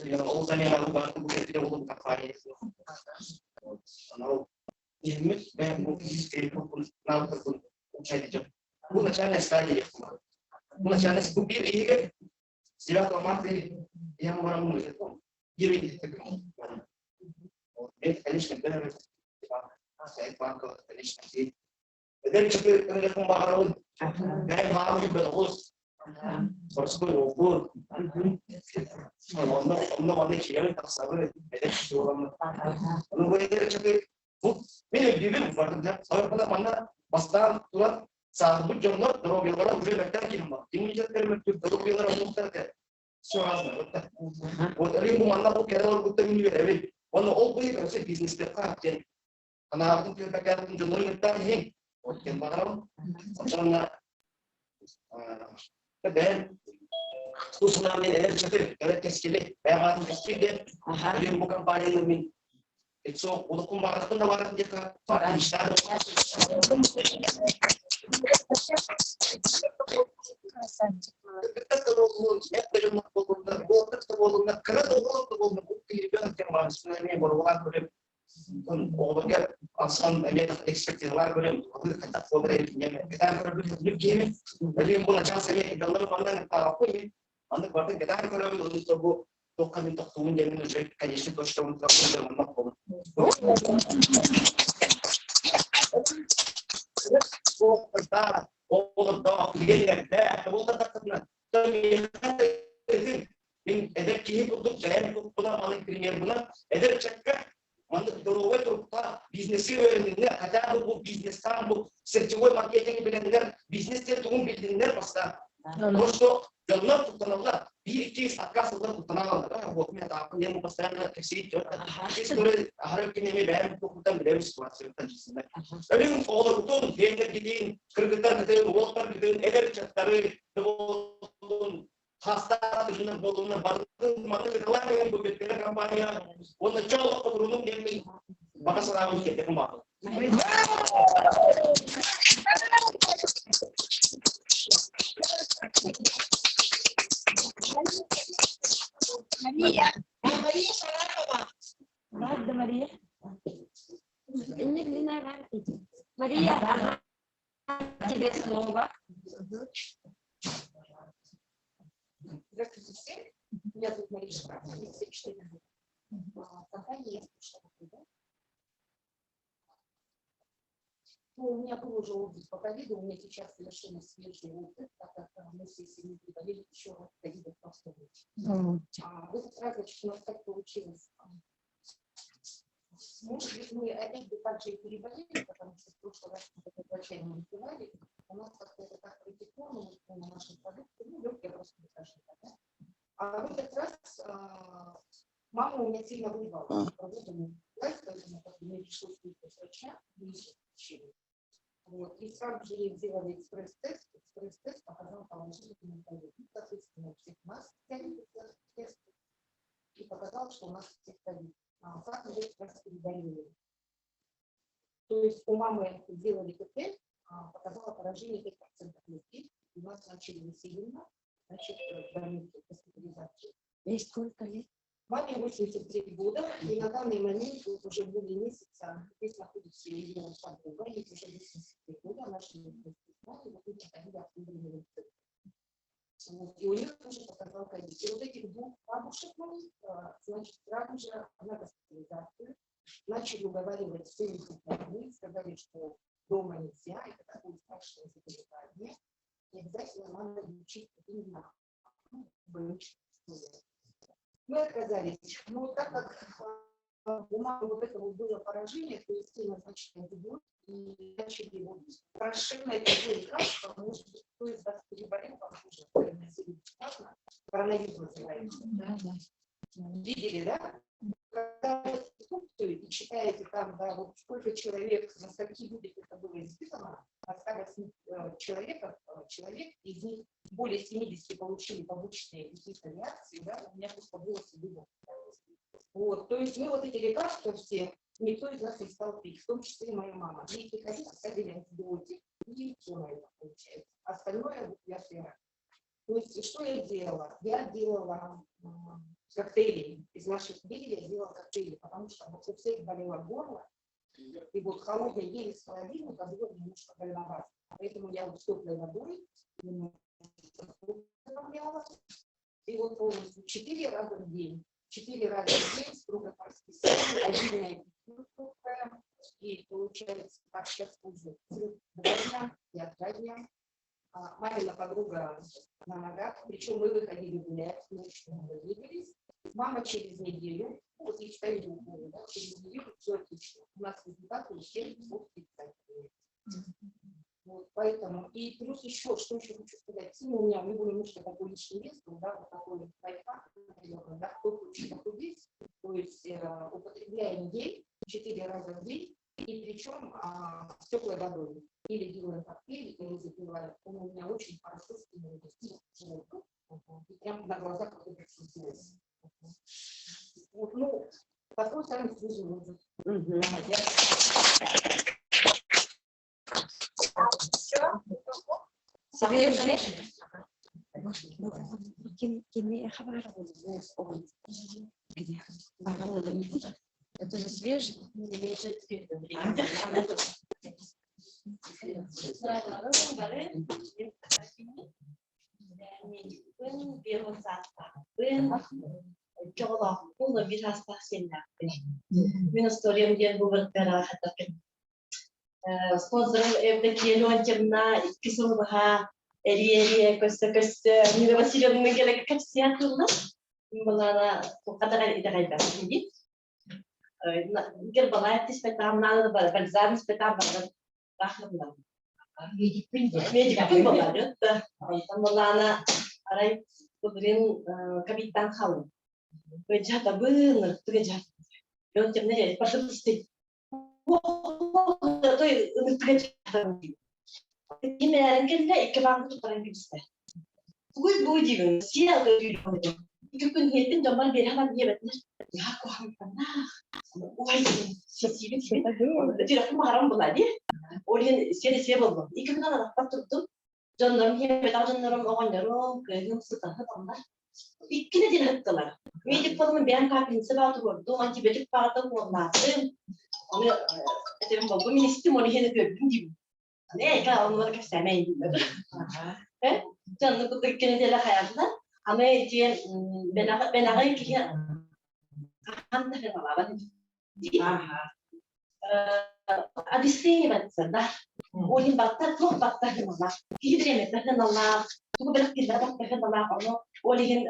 yang urusan yang lalu baru bukan tidak untuk kampanye. Kalau ini banyak mungkin pun nalar pun saya dijawab. Bukan cara sekali ya. Bukan cara sebukti ini kan silakan mati yang orang mulia itu kiri itu. Finish benar, saya pangkal finish nanti. Dan juga kerja pembaharuan, gaya baru berus, terus berubah. Orang siapa tak sabar, ada orang. Lalu kita juga, ini dia berfakta. Saya pada mana pasal tuan sahabat jomlah, dua orang boleh berkata kira. Ini jadi dua orang mungkin tak. Soalnya, buat ini mana pun kira orang kita ini berlebih. Kalau orang itu bisnis terkait, karena aku kita kan jumlah kita ini, orang baru, orang kedai, usaha ni ada cakap, kalau kecil, bayar kecil, dia bukan paling lebih. Itu untuk kumpulan tu nawaran dia kan, orang besar. Kita terus ya terima kasih kerana orang tidak yang sebenarnya berwarna kulit orang asal dia expect lah kulit kata orang kita begini jadi mula chance ini dalam mana apa ini anda berarti kita kalau untuk tokan untuk tuan jangan jadi kaji itu sudah untuk dalam apa oh kita dia ada bukan tak kenal tapi Eder çekka, mantık doğru turukta biznesi öğrenenler, hatta bu biznesten bu sirtüel marketing bilenler, biznesler tuğum bildiğinler basta. Просто yanlar tutanlar, bir iki sakasılar tutanlar. Bu ne yapın diye bu pastanlar kesit yok. Biz böyle harap kinemi beğen tutan bile situasyon taşısınlar. Ölüm oğlu tutun, diğerler gidin, kırgıtlar gidin, oğullar gidin, eder çatları, hasta dışında bolluğuna vardığı mantığı kılamayın bu beklenen kampanya. Onu çok oturunun demeyin. Baka selamun aleyküm bakın. Maria. Maria Sarapova. Ладно, Мария. Мария, тебе слово. Здравствуйте все. Меня зовут Мария Шапарова. Компания «Я слушаю», да? Ну, у меня был уже опыт по ковиду, у меня сейчас совершенно свежий опыт, так как мы все семьи приболели еще от ковида просто. В этот раз, значит, у нас так получилось. Может быть, мы опять бы так же и переболели, потому что в прошлый раз мы такое отчаянно выпивали. У нас как-то это так протекло на наши продукты, ну, легкие просто скажем так, да? А в этот раз мама у меня сильно воевала. Поэтому мне пришлось выйти с врача, вот, и сразу же ей сделали экспресс-тест. Экспресс-тест показал положительный ковид. Соответственно, у всех нас взяли тест и показал, что у нас всех ковид. Так уже раз переболели. То есть у мамы сделали КТ, показало поражение 5% людей. У нас начали усиленно, значит, больницы, госпитализации. Ей сколько лет? Маме 83 года, и на данный момент вот уже более месяца здесь находится ее подруга, ей уже 83 года, она живет в Москве, вот эти ковиды обследовали. И у них тоже показал ковид. И вот этих двух бабушек моих, значит, сразу же на госпитализацию начали уговаривать все их больных, сказали, что дома нельзя, это такое страшное заболевание, и обязательно надо лечить именно больничные условия. Мы отказались. Но так как у мамы вот это вот было поражение, то есть значит, антибиотик, и начали его расширенно это лекарство, потому что кто из вас переболел, похоже, коронавирус называется. Видели, да? Когда вы инструкцию и читаете там, да, вот сколько человек, на скольки людях это было испытано, осталось человек, из них более 70 получили побочные какие-то реакции, да, у меня просто волосы было. Вот, то есть мы вот эти лекарства все, никто из нас не стал пить, в том числе и моя мама. Ей приходили, оставили антибиотик, и все на это получается. Остальное вот я свера. То есть что я делала? Я делала коктейли. Из наших гелей я делала коктейли, потому что у всех болело горло, и вот холодное гель из холодильника было немножко больновато. Поэтому я вот с теплой водой и вот полностью 4 раза в день. 4 раза в день строго по расписанию, отдельная питание, и получается, так сейчас уже 2 дня, я 2 дня. Мамина подруга на ногах, причем мы выходили гулять, ночью мы двигались. Мама через неделю, вот я читаю уколы, да, через неделю все отлично. У нас результаты у всех вот, поэтому, и плюс еще, что еще хочу сказать, у меня не было немножко такой лишний вес, да, вот такой лайфхак, да, кто хочет похудеть, то есть употребляем гель 4 раза в день, и причем с теплой водой. Или делаем коктейли, или запиваем. Он у меня очень хорошо стимулирует. И прямо на глазах как это случилось. Вот, ну, такой самый свежий отзыв. Это же свежий? Спонсором Евдокия Леонтьевна, Кисурбаха, Эрия, Костакос, Нина Васильевна Гелека Катсиатурна, Малана, Катарай и Дарайда. Гербалайт испытал, надо бальзам испытал, рахматулlah. Медикпин была, да. Там была она, рай, кудрин, капитан Халу. Прежата было, прежата. И он тем не менее, пожалуйста, той прежата. Именно ранкинга и кабанку парангибста. Gue buji, siapa tu? Ikan penyitin zaman berapa dia betul? Ya, aku ham pernah. Wah, sisi itu tidak maharam belanja. Orang siapa belum? Ikan mana dapat tu? Jangan dia betul jangan orang orang kerja setah tambah. Ikan dia tidak telah. Ini kalau membiarkan kapin sebab tu, tu macam betul pada tu orang nasib. Orang itu orang ministri mana hendak berbuji. Ne, kalau orang kerja sama ini. Jangan aku terkena dia lah hayatnya. Ame dia benar kira kan tak ada apa-apa. Abis ini macam dah. Orang batat tu batat ni mana? Kita ni macam mana? Tu berak kita batat mana? Kalau orang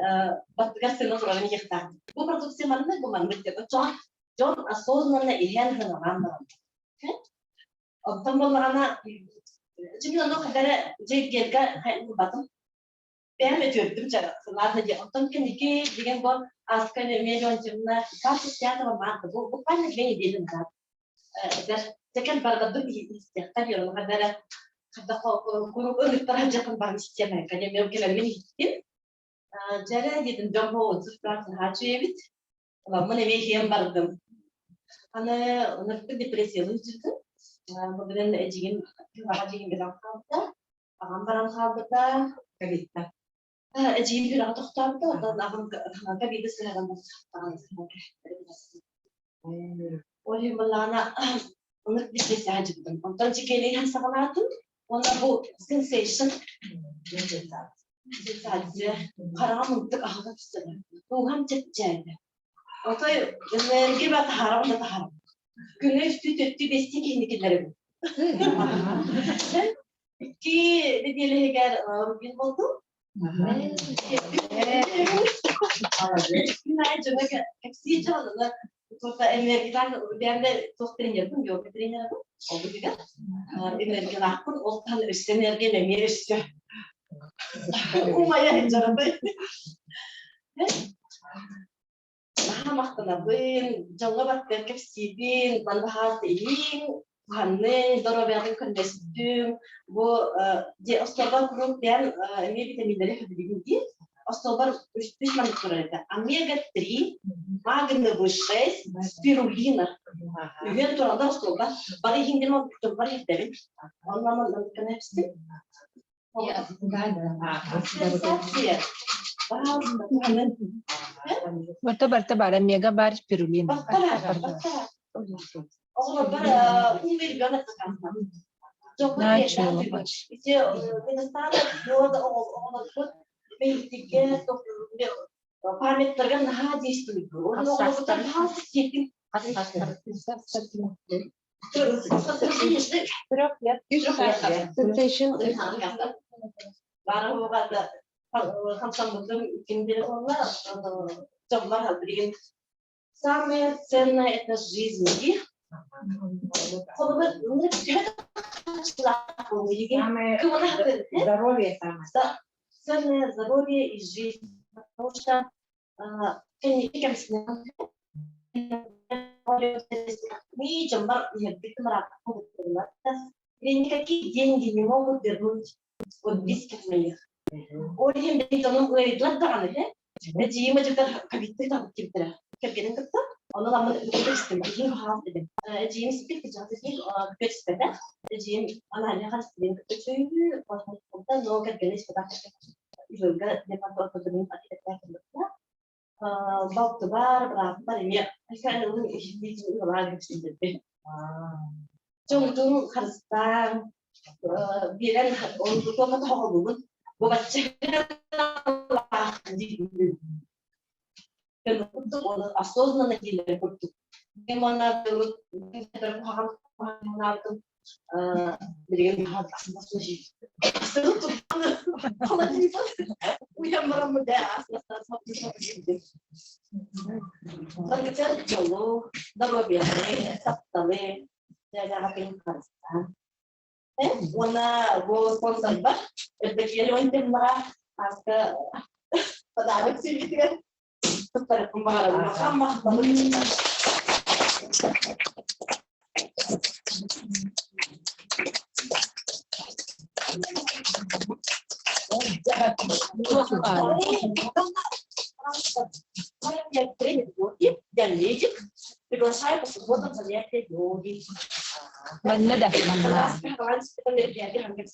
batat sesuatu orang ni kita. Tu produksi mana? Tu mana betul? John asal mana ihan mana? Tambah mana? Jadi orang kadang jadi kerja hai tu batam. Pem itu cara selat saja. Orang kan dikit dengan gol askan meja macam mana? Kasus siapa orang tu bukan lagi dia dengar. Jadi berkata tu istilah tadi orang kadang kalau orang terhajat pun istilah kan dia mungkin lebih sedikit. Jadi dia jumpa untuk pelakon haji evit. Kalau mana yang beragam. Ana orang tu depresi juga. Kemudian jingin haji bilang kata, orang kata kita. Jingin bilang tu kata tu, dan orang kata kita sekarang oleh melana orang depresi haji betul. Orang jika lihat sekarang tu, orang bu sensation, saja. Haram untuk ahad sesuatu. Tuhan cecah. Atau energi bat haram bat haram. Güneş tütü bestik indikileri bu. Ki dediğine eğer gün oldu. Günay cana hepsi canlı. Sonra enerjiden ben de çok yaptım, yok yaptım. Oldu gibi. Enerji yaptım, oltan üstüne enerji ne mirişti. Umaya canlı. Nah, makna ben jangan bakter kepsibin, bahas ini, hanne, doroberin kondisium, bu je ostobar grup dan ini vitamin dari hidrogen D, ostobar üç mantıklarında, omega 3, magne B6, spirulina. Üyen turanda ostobar, bari hindirma tutum bari hidrogen, anlamı mantıklar hepsi. Ya, Bertebar mega bar spirulina. Oh, bara umir banget kan. Coba Natural. Itu kita start buat orang tiga atau pamit tergan haji itu. Orang kita harus jadi terus baru kata hamsam betul киндер onlar coba bikin самые ценные это жизни. Kalau menurut saya Здоровье самое. Самое здоровье и жизнь, потому что kan мы jambar lebih merapat ini какие деньги не могут вернуть от близких моих. Orang yang beritahu gue itu adalah kan, jadi macam kita tahu kita kerjaan kita, orang lama itu sistem ini hal itu. Jadi mesti kita jadi kita, jadi anak kan sistem kita cuy, kita no kerjaan kita juga dapat bertemu kita kita. Waktu berapa ini? Kan orang itu orang itu sendiri. Contoh harus biar untuk kita tahu وبتشغل осознанно делали культуру. Гемона берут Bilgin aslında sushi. Aslında tutmalı. Uyanmaram mı de aslında saplı. Lagi kan jolo, dalo biasa, saptawe, jaga pin karsa. Wana go sponsor ba? Begitu yang mah aska pada abis ini kan tetap pembahasan sama baru. Dan legit, because saya kesulitan melihat yogi. Mana dah mana. Kalau kita lihat dia hampir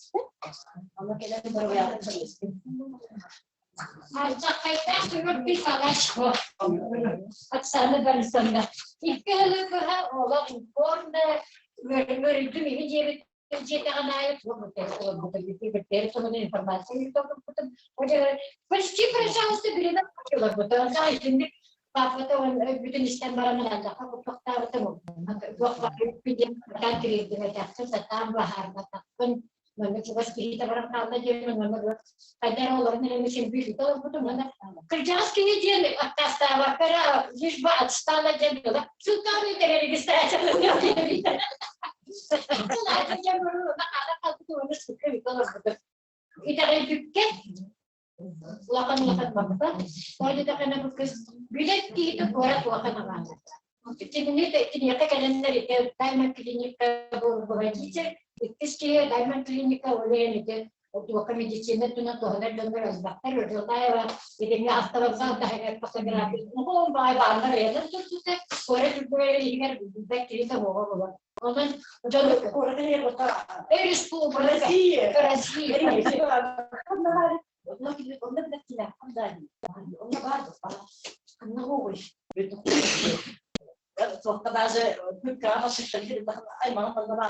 kalau kita berwira terus. Aja kaita surat pisalas ko. At sana balisanda. Ikala ka ola borne ver itu ini jadi cerita kanaya tuh betul sama informasi itu betul. Wajar pasti perasaan itu bila kalau betul saya ini apa tuh betul istem barang aja aku fakta betul. Waktu pinjam kan kiri dengan jaksa tambah harga takkan mana coba kita barang kata dia mana kadang orang yang mesin bil itu betul mana kerja sekali dia atas tawa kera jisbat stala jadi lah suka ni dari registrasi Kalau ada yang baru nak ada kalau tu mana suka kalau betul kita reputkan lakukan bangsa kalau kita kena fokus bila kita buat akan apa ini kan dari diamond klinik berbagai इसके diamond clinic का बोले नहीं तो कमी जिसने तो ना तो हमें डंगर डॉक्टर होता है ये दिन आज तक साथ है पसंदग्राफी वो बाय बांधर है तो पूरे टुकड़े लेकर बैक्टीरिया का होगा और जो पूरा ये होता है इसको पूरा सी والله بدك تلاقي حمداني والله بعد أنا هو توقع بعد فكرة بس التغيير أي ما نطلع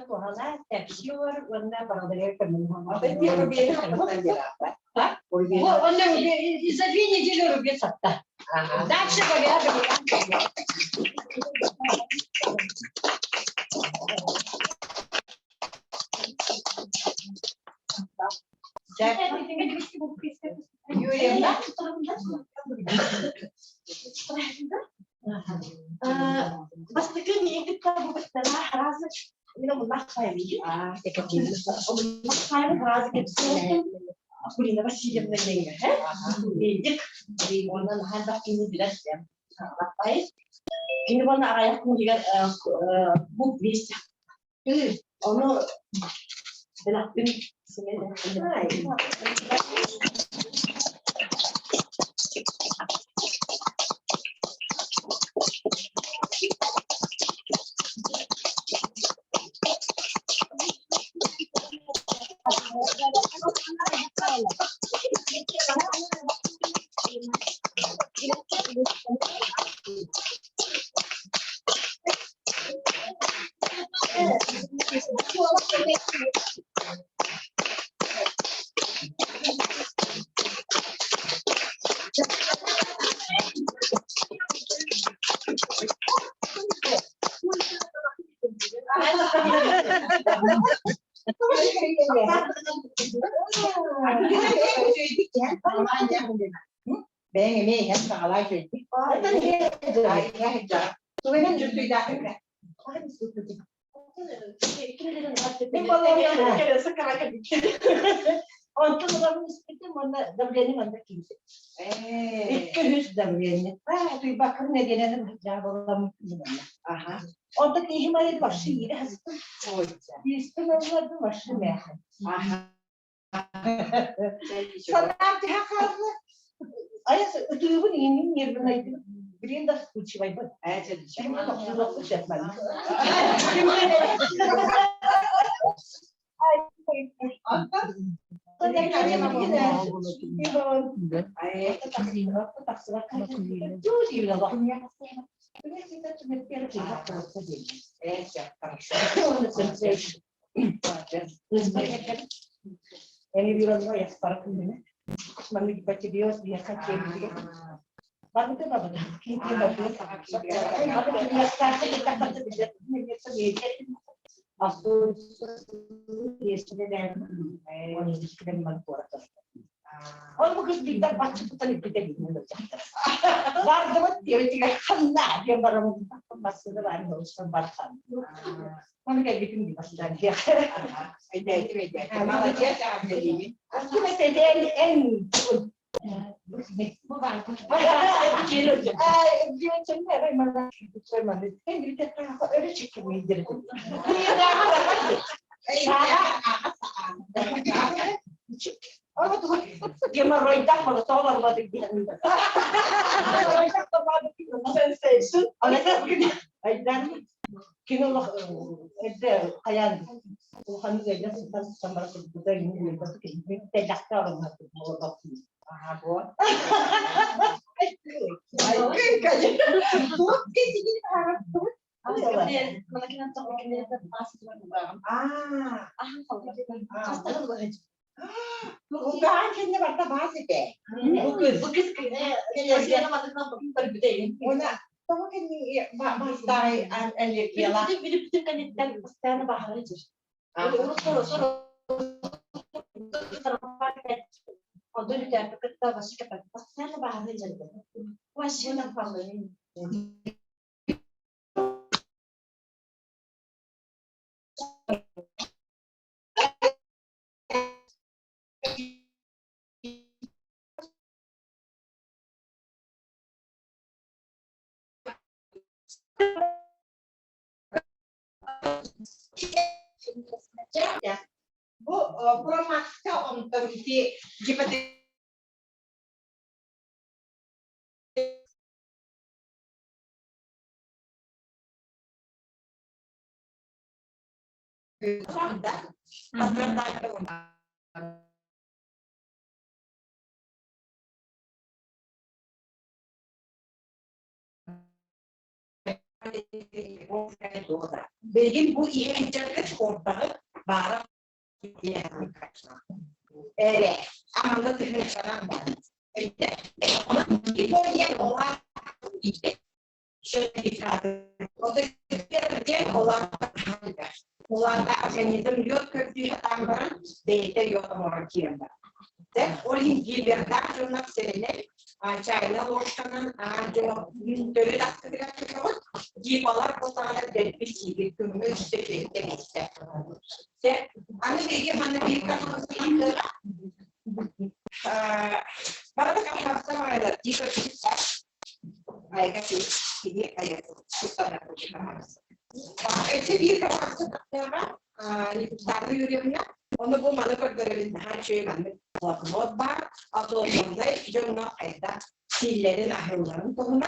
وهذا تبشير ولا برادرية منهم. ولا إذا فيني جلو ربي سبته. داكش بقى بس تكلمني انت كتاب باستراحه راسك من الملخصه يمين تكتبي الملخصه راسك تسوي اقول لنا بس يجي من الليل ها يديك وانا هذا كيني بلاش طيب كيني وانا رايحكم جيجا بوك ليست انا لا Bem, me resta a live aqui. Tu vem de tu idade, né? Essa caraca de Ontem vamos escutar mana davleni mana kimse. İlk yüz davleni. Tu bakın ne diyelim cevabım bilmem. Aha. Onda ihmal var şey hazır. İstemezler var şey mehan. Aha. Sana haklı. Ayas ödüğün inin yerine birin de uçuyor bak. Evet. Şimdi nasıl nasıl şey yapmalı? Ini bilang ya para pembina, mandi baca dia kacau dia. Onu kız birden bahçe tutanıp gidelim. Vardı mı diyor ki kanla diyor bana basında var mı olsun barsan. Onu da bütün bir basından diyor. Ama diyor ki aslında mesela en bu var. Diyor ki nereye bana söylemedi. Ben bir tek öyle çekmeyi dedim. Niye daha var? Dia roidak pada tolong pada dia. Roidak pada sensation. Oleh itu dan kini loh ada kayak bukan saja tentang sambar kita ini lepas itu tidak tahu macam apa sih. Buat. Oke kaje. Buat sini harap buat. Kemudian kalau kita coba kita pasti cuma berapa? Kalau kita kan gue Bukan hanya baca bahasa deh. Bukis kayaknya matematika berbeda. Ona, tahu kan ni bahasa Anglia. Jadi kan itu pasti bahasa itu. Terus kalau dia kita masih kita pasti bahasa itu. Wah sih nak paham. Ya, bu promaksa untuk si jipati benim bu internet ortağı barang yang amanda düşünen var. Ama bu yer olan işte şöyle ifade. O da bir olan da organizm yok kötü adamların değde yok morkiyanda. Orin libertà una serie çayla hoşlanan dövü dakika gibalar potalar delpis gibi kümü üstte demekte. Anne bege bana bir kanal sayılır. Bana da kapatsa var da dikkat ayga şey ayga susana konuşamaz. Ete bir kapatsa da Tanrı yürüyümle onu bu malı görevinde her şeyi ben not var. Atolunda jonno ayda sillerin ahırların tohuna.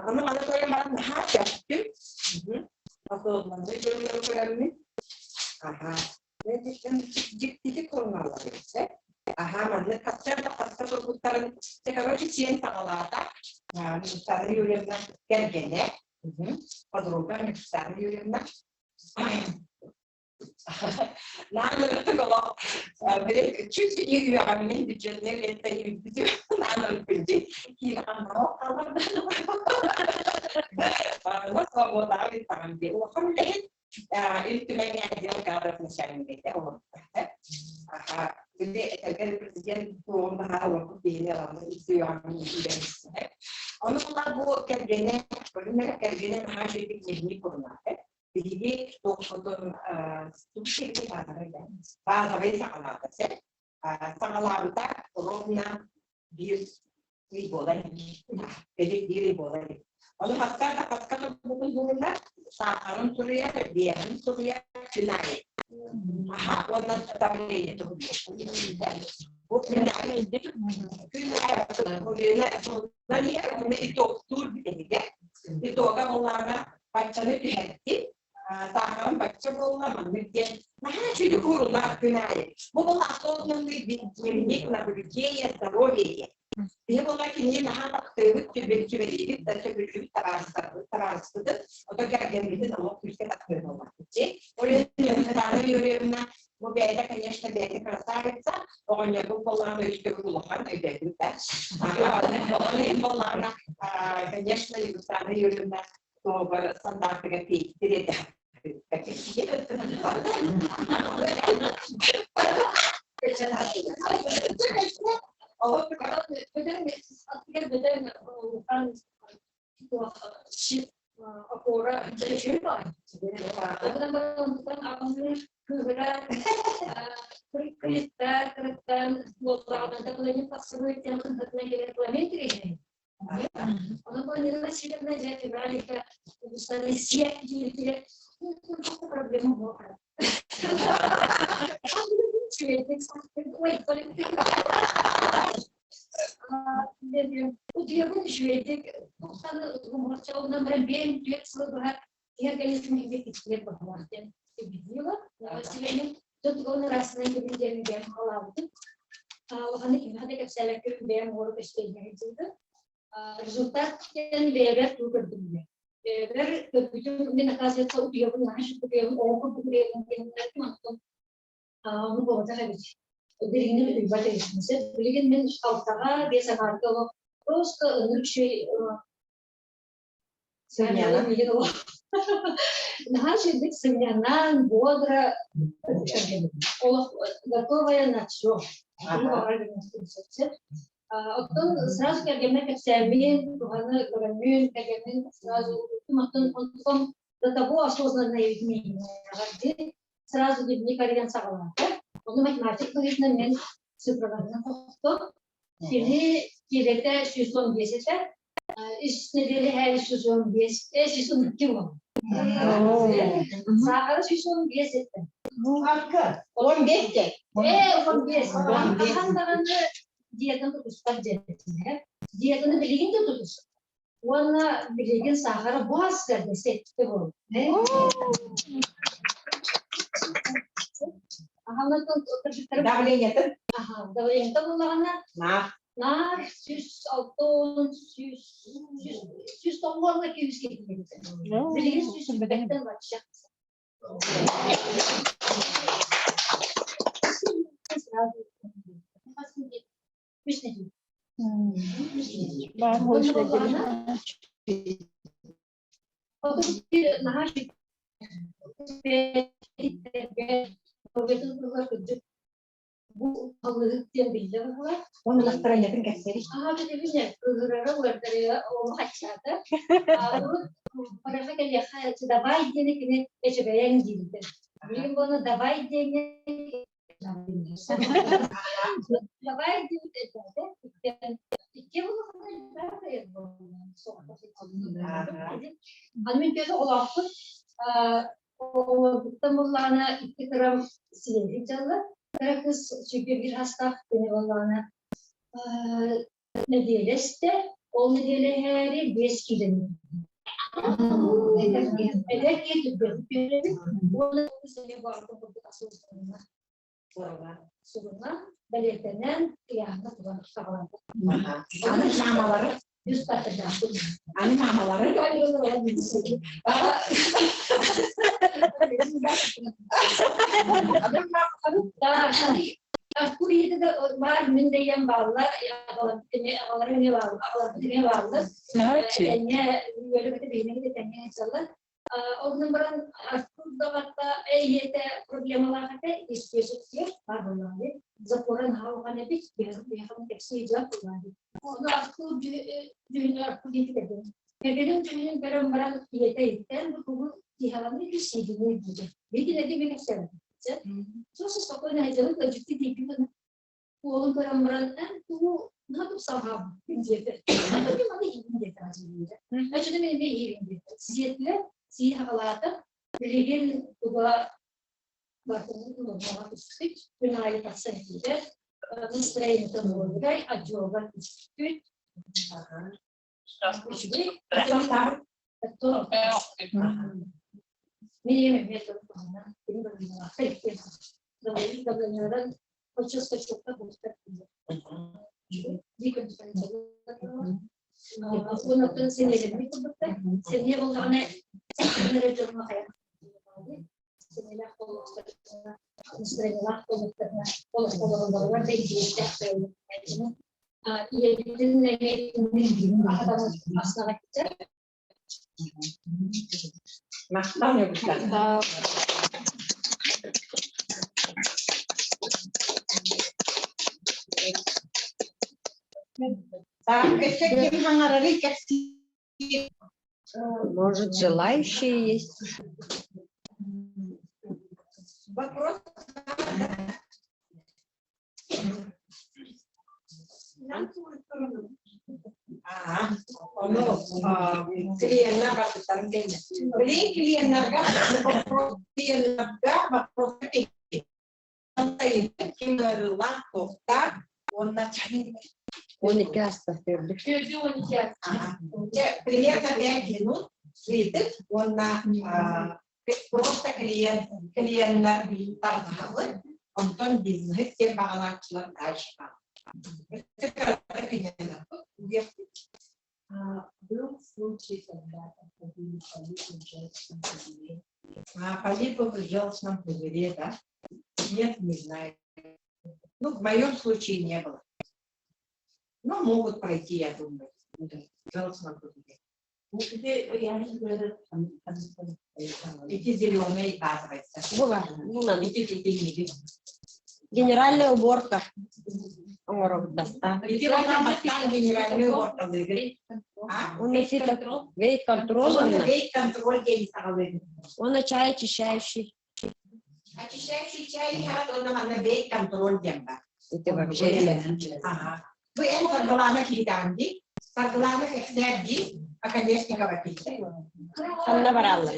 Onu malı görevinde her şey yaptım. Atolunda jonno görevini. Ve ciddi konularla ise. Malı kaçta kurtarın. Tekrar çiğen sağlarda. Tanrı yürüyümle gergene. Padroga Tanrı yürüyümle. Nanar kalau cuci ini di channel itu video nanar pilih hilang mau kalau masa mau tahu tangan dia kan deh itu mengajar cara misalnya kita jadi agar presiden pun bahawa pilih orang itu yang ini orang lagu kerjanya harus dipilih pun Jadi untuk studi bahasa bahasa Arab saya sangat Romna diri boleh jadi diri boleh kalau pasca bukan sekarang dia Chennai warna tamai itu bukan itu tur itu agak mulai bacanya dihenti Tangan baca bola manusia, nah jadi kurang kenal. Bola atau yang dimiliki nak berjaya teroleh. Dia bola kini nah tak terus terus atau kerja itu nama kita tak kenal. Jadi oleh yang tanah yuremna Bu beyde, конечно, beyde krasavица, он не был полный улахан, и бейдин, да. Полный, конечно, Иерусалим, Юрьевна, то стандартные пейтеры, Akora jadi apa? Kereta lokal dan teknologi pasar yang teknologi implementasi. Orang pun masih ada jadi mereka usaha siap jadi problem apa? Dia pun Шведик, он хотел нам ребенок, я, конечно, не видела, bahwa dia видела, сегодня тут он раз на неделю бем халавт. Ваханы имады как селектор бем город эстейдер это. Результат тен левер турдумне. Левер bütün ne nakazet o diyor bu naş bu diyor o bu diyor ne mantım. Bu boğaza geç. Birinin bir batırmışsın. Birinin alttağa bir sakarda o просто лучший современный. Наши быть современным, бодро, готовая на все. Потом сразу как я как семья, тухана граммин, как я сразу, потом до того осознанное изменение, сразу не карьер сагала. Он математик, конечно, мен цифроварный хосток. Şimdi kirete 115 üstleri her 115 112 var. Sağları 115 Hakkı, 15 de. 15. Hanımlarını diyetini tutuşlar cennet. Diyetini bilgin de tutuş. Ona bilgin sağları boğaz kerdesi bu. Hanımların oturuşları Давление. Aha, davayın da bunlarına na 106 110 200 getiriyor. Bilginiz 100'den başlayacak. Ben hoşuna Bu halı diye bildiğim var. Onun настроением кесери. Aha bir de bir ne? Kızlara uğraştırıyor. O haçlarda. Para que le hace давай денег не эти beğen değildi. Benim bana давай денег. Давай денег dedi. İki bunu kadar yapıyorum. Annemin gözü olaktı. O tamamlarına 2 gram silindir canlı. Kız çünkü bir hasta beni Allah'ına ne diyelim işte o ne diyelim her 5 kilo. Eder ki bir bunu seni vardı bu aslında. Sonra belirtenen kıyamet var sağlam. Anne mamaları. Yüz katında. Anne mamaları. Aku itu var mendeyem bağlı, ağları ne bağlı, ağları ne bağlı. Ne böyle bir benim de tane inşallah. Onun ben aslında hatta eyte problemler hatta istiyorsak var bunlar. Zaporan hava ne bir hem teksi cevap var. Onu aslında dünya politik edin. Benim dünya beram eyte itten bu dihalanı bir şey değil. Belki de bir şey. Terus pokoknya aja lu jadi tidur kan, pulang barang-barangnya tuh nggak tuh saham, gitu. Tapi mana ini gitu aja. Aja deh ini ini. Siatnya si hakalata, beliin juga bahkan itu mau spik, penari pasang gitu. Misalnya itu mau gay, ajoban spik. Jadi, betul. Ini betul karena ini benar efektif. Jadi kebenaran proses kecocokan bukan. Jika kita aku nonton sini lebih betul. Sini orang mana sebenarnya cuma kayak sini lah kalau Устранила полностью да идея. Мақтан өгістен. Так, это кем хангарары кәсі? Может, желающие есть? Вопрос. Клиентна бастан келді. Білейін клиенттарға вопрос әйтті. Кемерілан тоқтар, онна чайын. 12 астов берді. Примерно 5 минут сөйтіп, онна просто клиенттар тартығы, онтон бизнес тем бағалақшылар дальше. Был случай, когда проходили полику в женском пузыре. Полипов в желчном пузыре, да? Нет, не знаю. Ну, в моем случае не было. Но могут пройти, я думаю, в желчном пузыре. Эти зеленые, оказывается. Была. Эти Генеральная уборка. Достав. Эти генеральные уборки. Он носит вейт-контроль. Вейт-контроль день. Он чай очищающий. Очищающий чай, он на вейт-контроль день. Это вообще. Ага. Вы это главное хитанди, главное экстерди, а конечно говорите. Там набрала.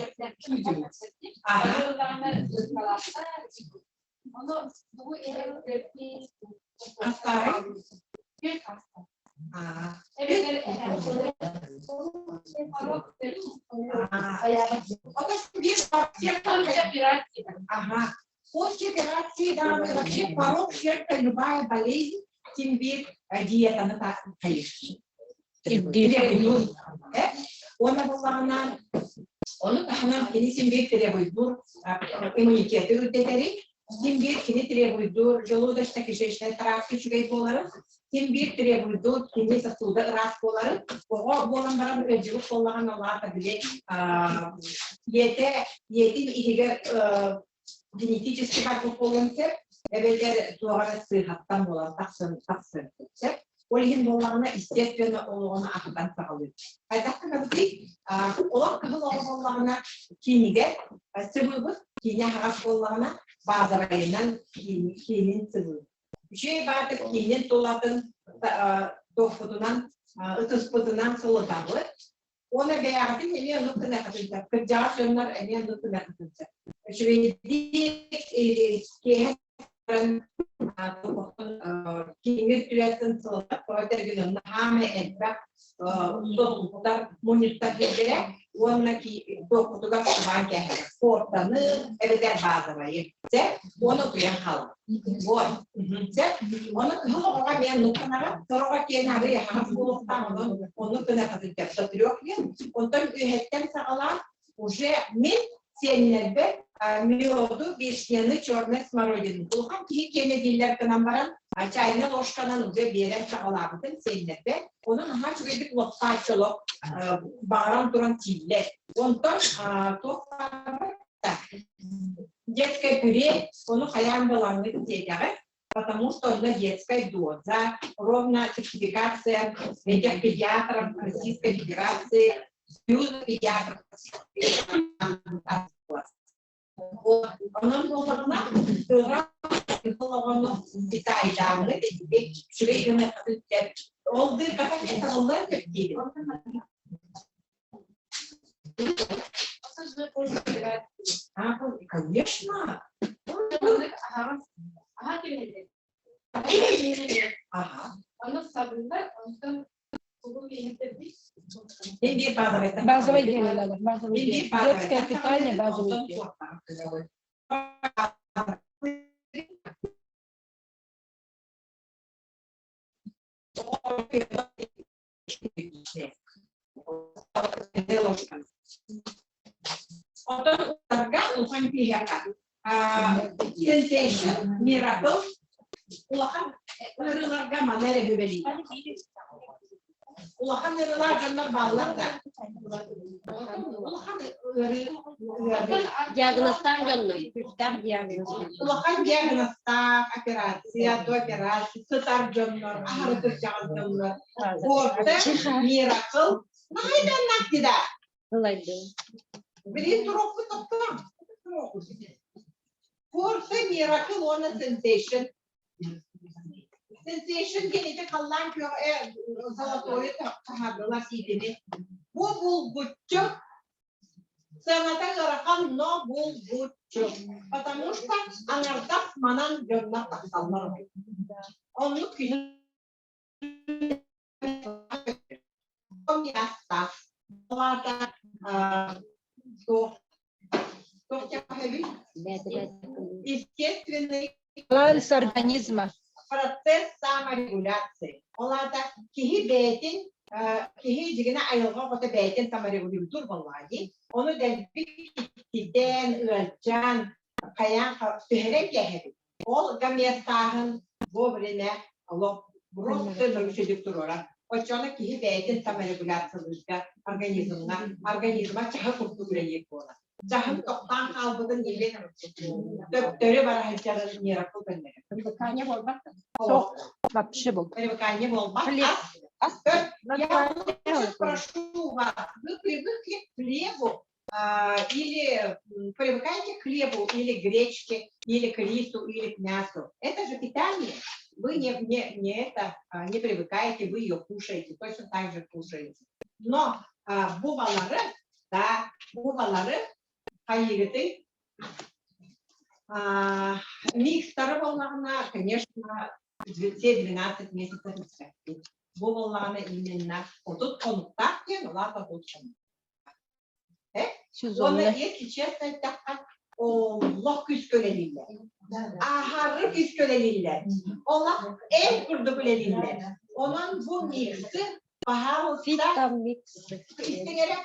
После операции, да, вообще порог сердца, любая болезнь, тимбир, диета, она так, конечно. Он обладает, он тимбир требует иммунитет, тимбир требует желудочно-кишечной тракты, тимбир требует сосуда, расколары, болан ödülü kollanan Allah'a bile генетически как полонсер, эвелер туара сыхаттан болар, таксын. Олген боларына естественно олығына ақыдан сағылыр. Айтаққа көбдей, олар кығыл олығына кейінеге сығылбыз, кейіне ағаш боларына базарайынан кейінен сығылыр. Үшей бардық кейінен толатын тоқпытынан, ұтыспытынан солытағылыр. Оны бәяғатын әме ұнықтын әқытынса, күрджаға жонлар әме ұнықтын әқытынса. Швейдік кейін кейінгер түрәтін сылға көтергенімді хаме әдбәк соғылықтар монеттар жергері, онына тоқытуға құған кәді. Спорттаны әбедер базырайы. Оны күен қалым. Оны күліға мен нұқтынаға, сұрға кейін әрі хас болықтан оны күні қатып сатырек. Онтан үйеттен сағалар, уже мен сенелбе миоду вишняны черный смородины. Булхан ки кене диллер кынан баран, чайны ложканан уже берен сағалабытын сенелбе. Onun haçredik loktaçoluk bağıran duran tille. Ondan детское пюре, оно халям баланны детям, потому что это детская доза, ровно сертификация этих педиатров Российской Федерации, Союза педиатров. Onun dolarına Irak Bitay'dan ve Şurayı olduğu kadar insanlar değil. Конечно. Базовый день надо. Детское питание, базовый день. Otras cargas usan pijaca. Sensation, miracle. Ulakan ırılarga manere hübeli. Ulakan ırılar canlar bağlar da. Ulakan Диагносттан гönüm. Üstten diagnostan. ulakan diagnostan, operasyon, operasyon, sıtar canlar, ağrı kıracağın canlar. Orta, miracle. Naydan naktida? Kılaydı. Biri durup tutam. Orta, miracle, ona sensation. Sensation gelince kallan köy zalatoyu tahadılar sidini. Bu bulgutçu sanata garakan no bulgutçu. Потому что анардас манан жонна таксаллар. Onu günü Яста. Лата естественный Баланс организма. процесс саморегуляции. Оларда кихи бетин, кихи жигина айылга кота бетин саморегулятор боллади. Onu delbik tiden ölçen kayan süherek yehedi. Ol gamiyastahın bobrine alo просто научились турора. Очона кихи бетин саморегуляциялыга организма чаха куртугулайек бола. Чахын токтан калбыдын еле дөптөрү бар хажарын миракыл беннер. Привыкание болмак. О, Вообще был. привыкание болмак. Я спрошу вас, вы привыкли к хлебу или привыкаете к хлебу или гречке, или к рису, или к мясу? Это же питание. Вы не привыкаете, вы ее кушаете, точно так же кушаете. Но бувалары, хайгиты, микстары болмағына, конечно, все 12 месяцев испекти. Буваланы именно тут контакт, но лапа тут. Оны, если честно, так Оллах küsköleliler. Aharı küsköleliler. Allah el kurdu bileliler. Onun bu mixi pahalı Фита микс. İsteyerek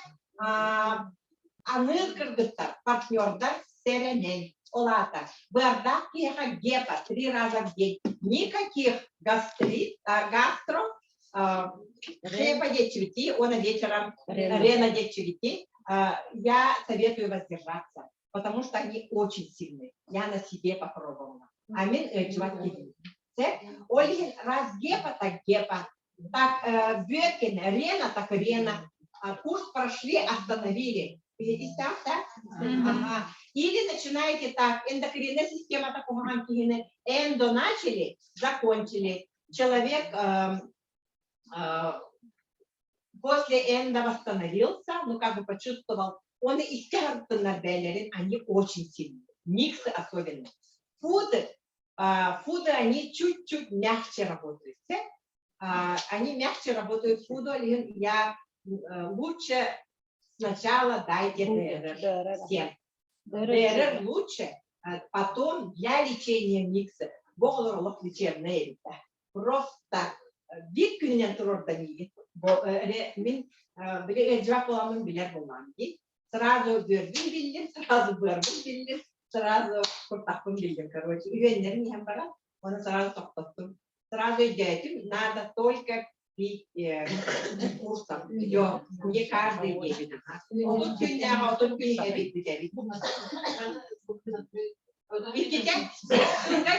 anı kırdıklar, партнердар серенен. Олата. Барда киха гепа 3 раза в день. Никаких гастро, хлеба деть он вечером рена деть. Я советую воздержаться, потому что они очень сильные. Я на себе попробовала. Амин Ольгин раз гепа, так гепа. Так Бёркин, рена, так рена. Курс прошли, остановили. Так? Ага. Или начинаете так, эндокринная система такого антигена. Эндо начали, закончили. Человек после энда восстановился, ну как бы почувствовал, он и стягивает, они очень сильные. Миксы особенно. Фуды, они чуть-чуть мягче работают. Они мягче работают. Фуды я лучше сначала дайте ДРР всем. ДРР лучше, потом для лечения микса. Боголорлық лечебное. Просто bir günden turda değil. Min bile ecra olanın bilir bulmam ki. Sırada gördüm bildim, sırada gördüm bildim, sırada kurtaktım bildim. Короче, üyelerimi hem bana onu sırada toplattım. Sırada ödedim. Надо только пить курсом. Yok, не каждый день. Onun günler bitecek.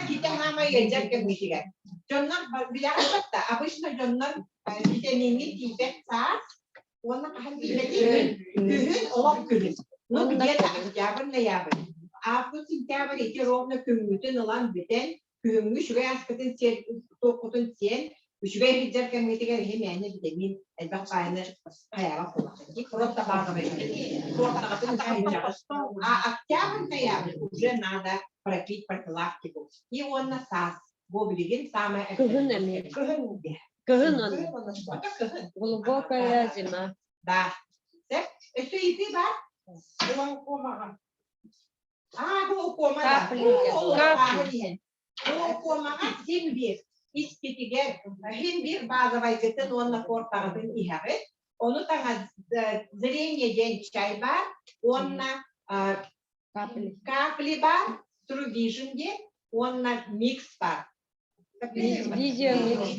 Kita nama yajar ke misigan. Jonnak bilang apa? Abis na jonnak vitamin tipe sas, warna kahan vitamin kühün olak kühün. No dia tak jaban na yaban. Aku sintaban itu robna kühüten olan biten kühünmüş ve askatın sen tokutun sen.Üşüge yajar ke misigan hem yani vitamin elbak kaynar hayara kullanır. Kurota bazı vitamin. Kurota kadın kaynar. Jaban na yaban. Уже надо пропить профилактику. И он на САС. Гоблигин самое Глубокая зима. Да. Это и ты, да? Глаукома. Глаукома, да. Глаукома, Химбир. İstediğer Химбир базовый гетен он на порталын ихарет. Onu таңа зрение ден чай бар, он на капли бар, True Vision де, он на микс бар. Видео микс.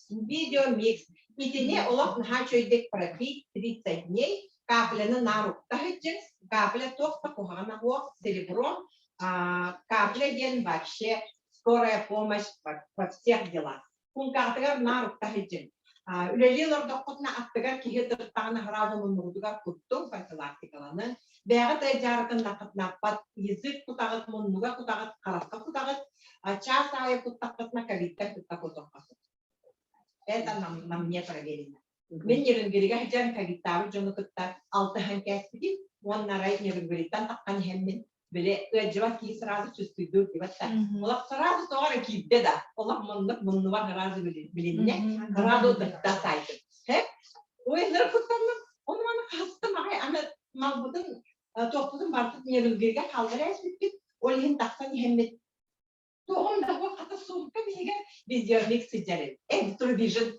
Видео микс. Итине олох нха чойдек продлить 30 дней, капляны на рук. Тахиджин, капля тохта кухана хох, серебро, капля ген вообще скорая помощь во всех делах. Кун катагар на рук тахиджин. Үлелилер доқытна аттагар кихетер тағына ғырадымын мұрдыға күттің профилактикаланы. Бәғыт жарқын дақытнаппат, езік құтағыт, мұннуға құтағыт, қараққа құтағыт, час айы құттақытна ковидтер құттақ құттаққасы. Это нам не проверено. Мен нерінгеріге жан ковидтары жоны күтті 6 ханкәспіді, он нарай нерінгеріттен таққан хеммен біле өджіва ки сразу чувствуйду дебатта. Олақ сразу тоғара киіпте да. Олақ мұннуға сразу білінне. Сразу дықта сайды. Ойынлары күттімін, оны маны қасты мағай ана малбудың тоқтудың бартып нерінгеріге қалдыр әспетпет, ол ең тақсан хеммет. Тоғымда ол қата соғыққа бейге видеомик сыджарен. True Vision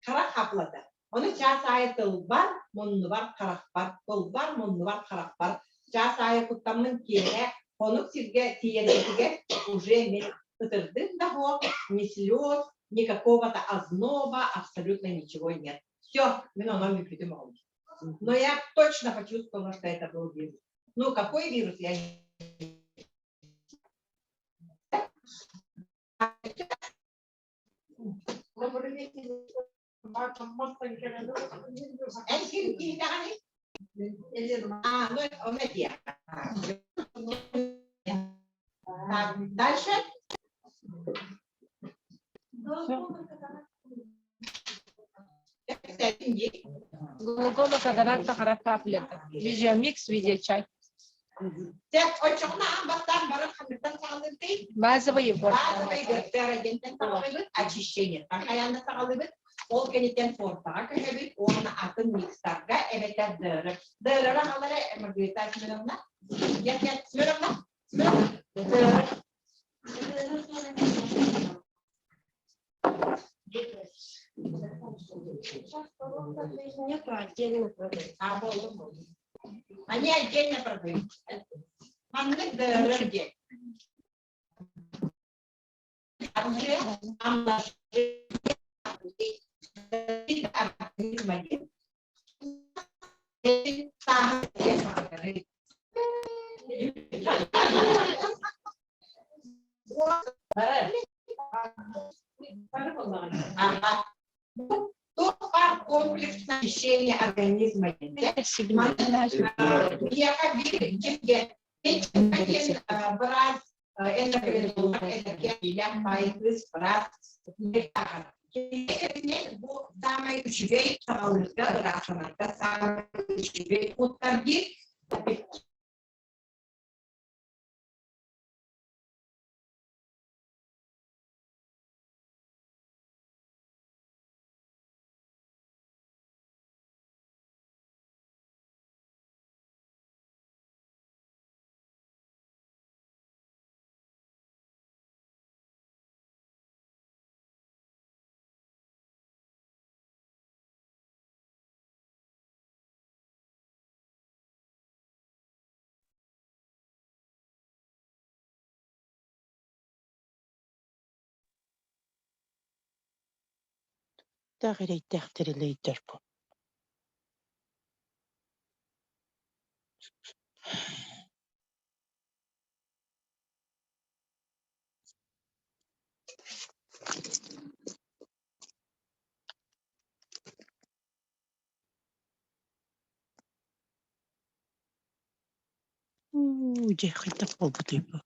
қарақ қапылады. Оны час айы тыл бар, мұнны бар, қарақ бар, тыл бар, мұнны бар, қарақ бар. Час айы құттамын келе, қонық сізге тиедетіге уже мен ұтырдым да ол, ни слез, никакого-то озноба, абсолютно ничего нет. Все, мен оно не придумал. Но я точно почувствовала, что это был вирус. Ну, какой вирус, я не Дальше. Голова кадаракта харакаплета. Видео микс, видео чай. Базовые очищение. Ол кенеттен фортаға көшебет, оны атын микстарға әметтер дұры. Дұрыра қалары әміргейтар смирымна. Нет, смирымна. Нету отдельно продают. Они отдельно продают. Манны дұры де. Комплексное очищение организма. Самый ключевой самый ключевой утвердит. Тағирейттер бұл. Же, қайтап бол бұтой бұл.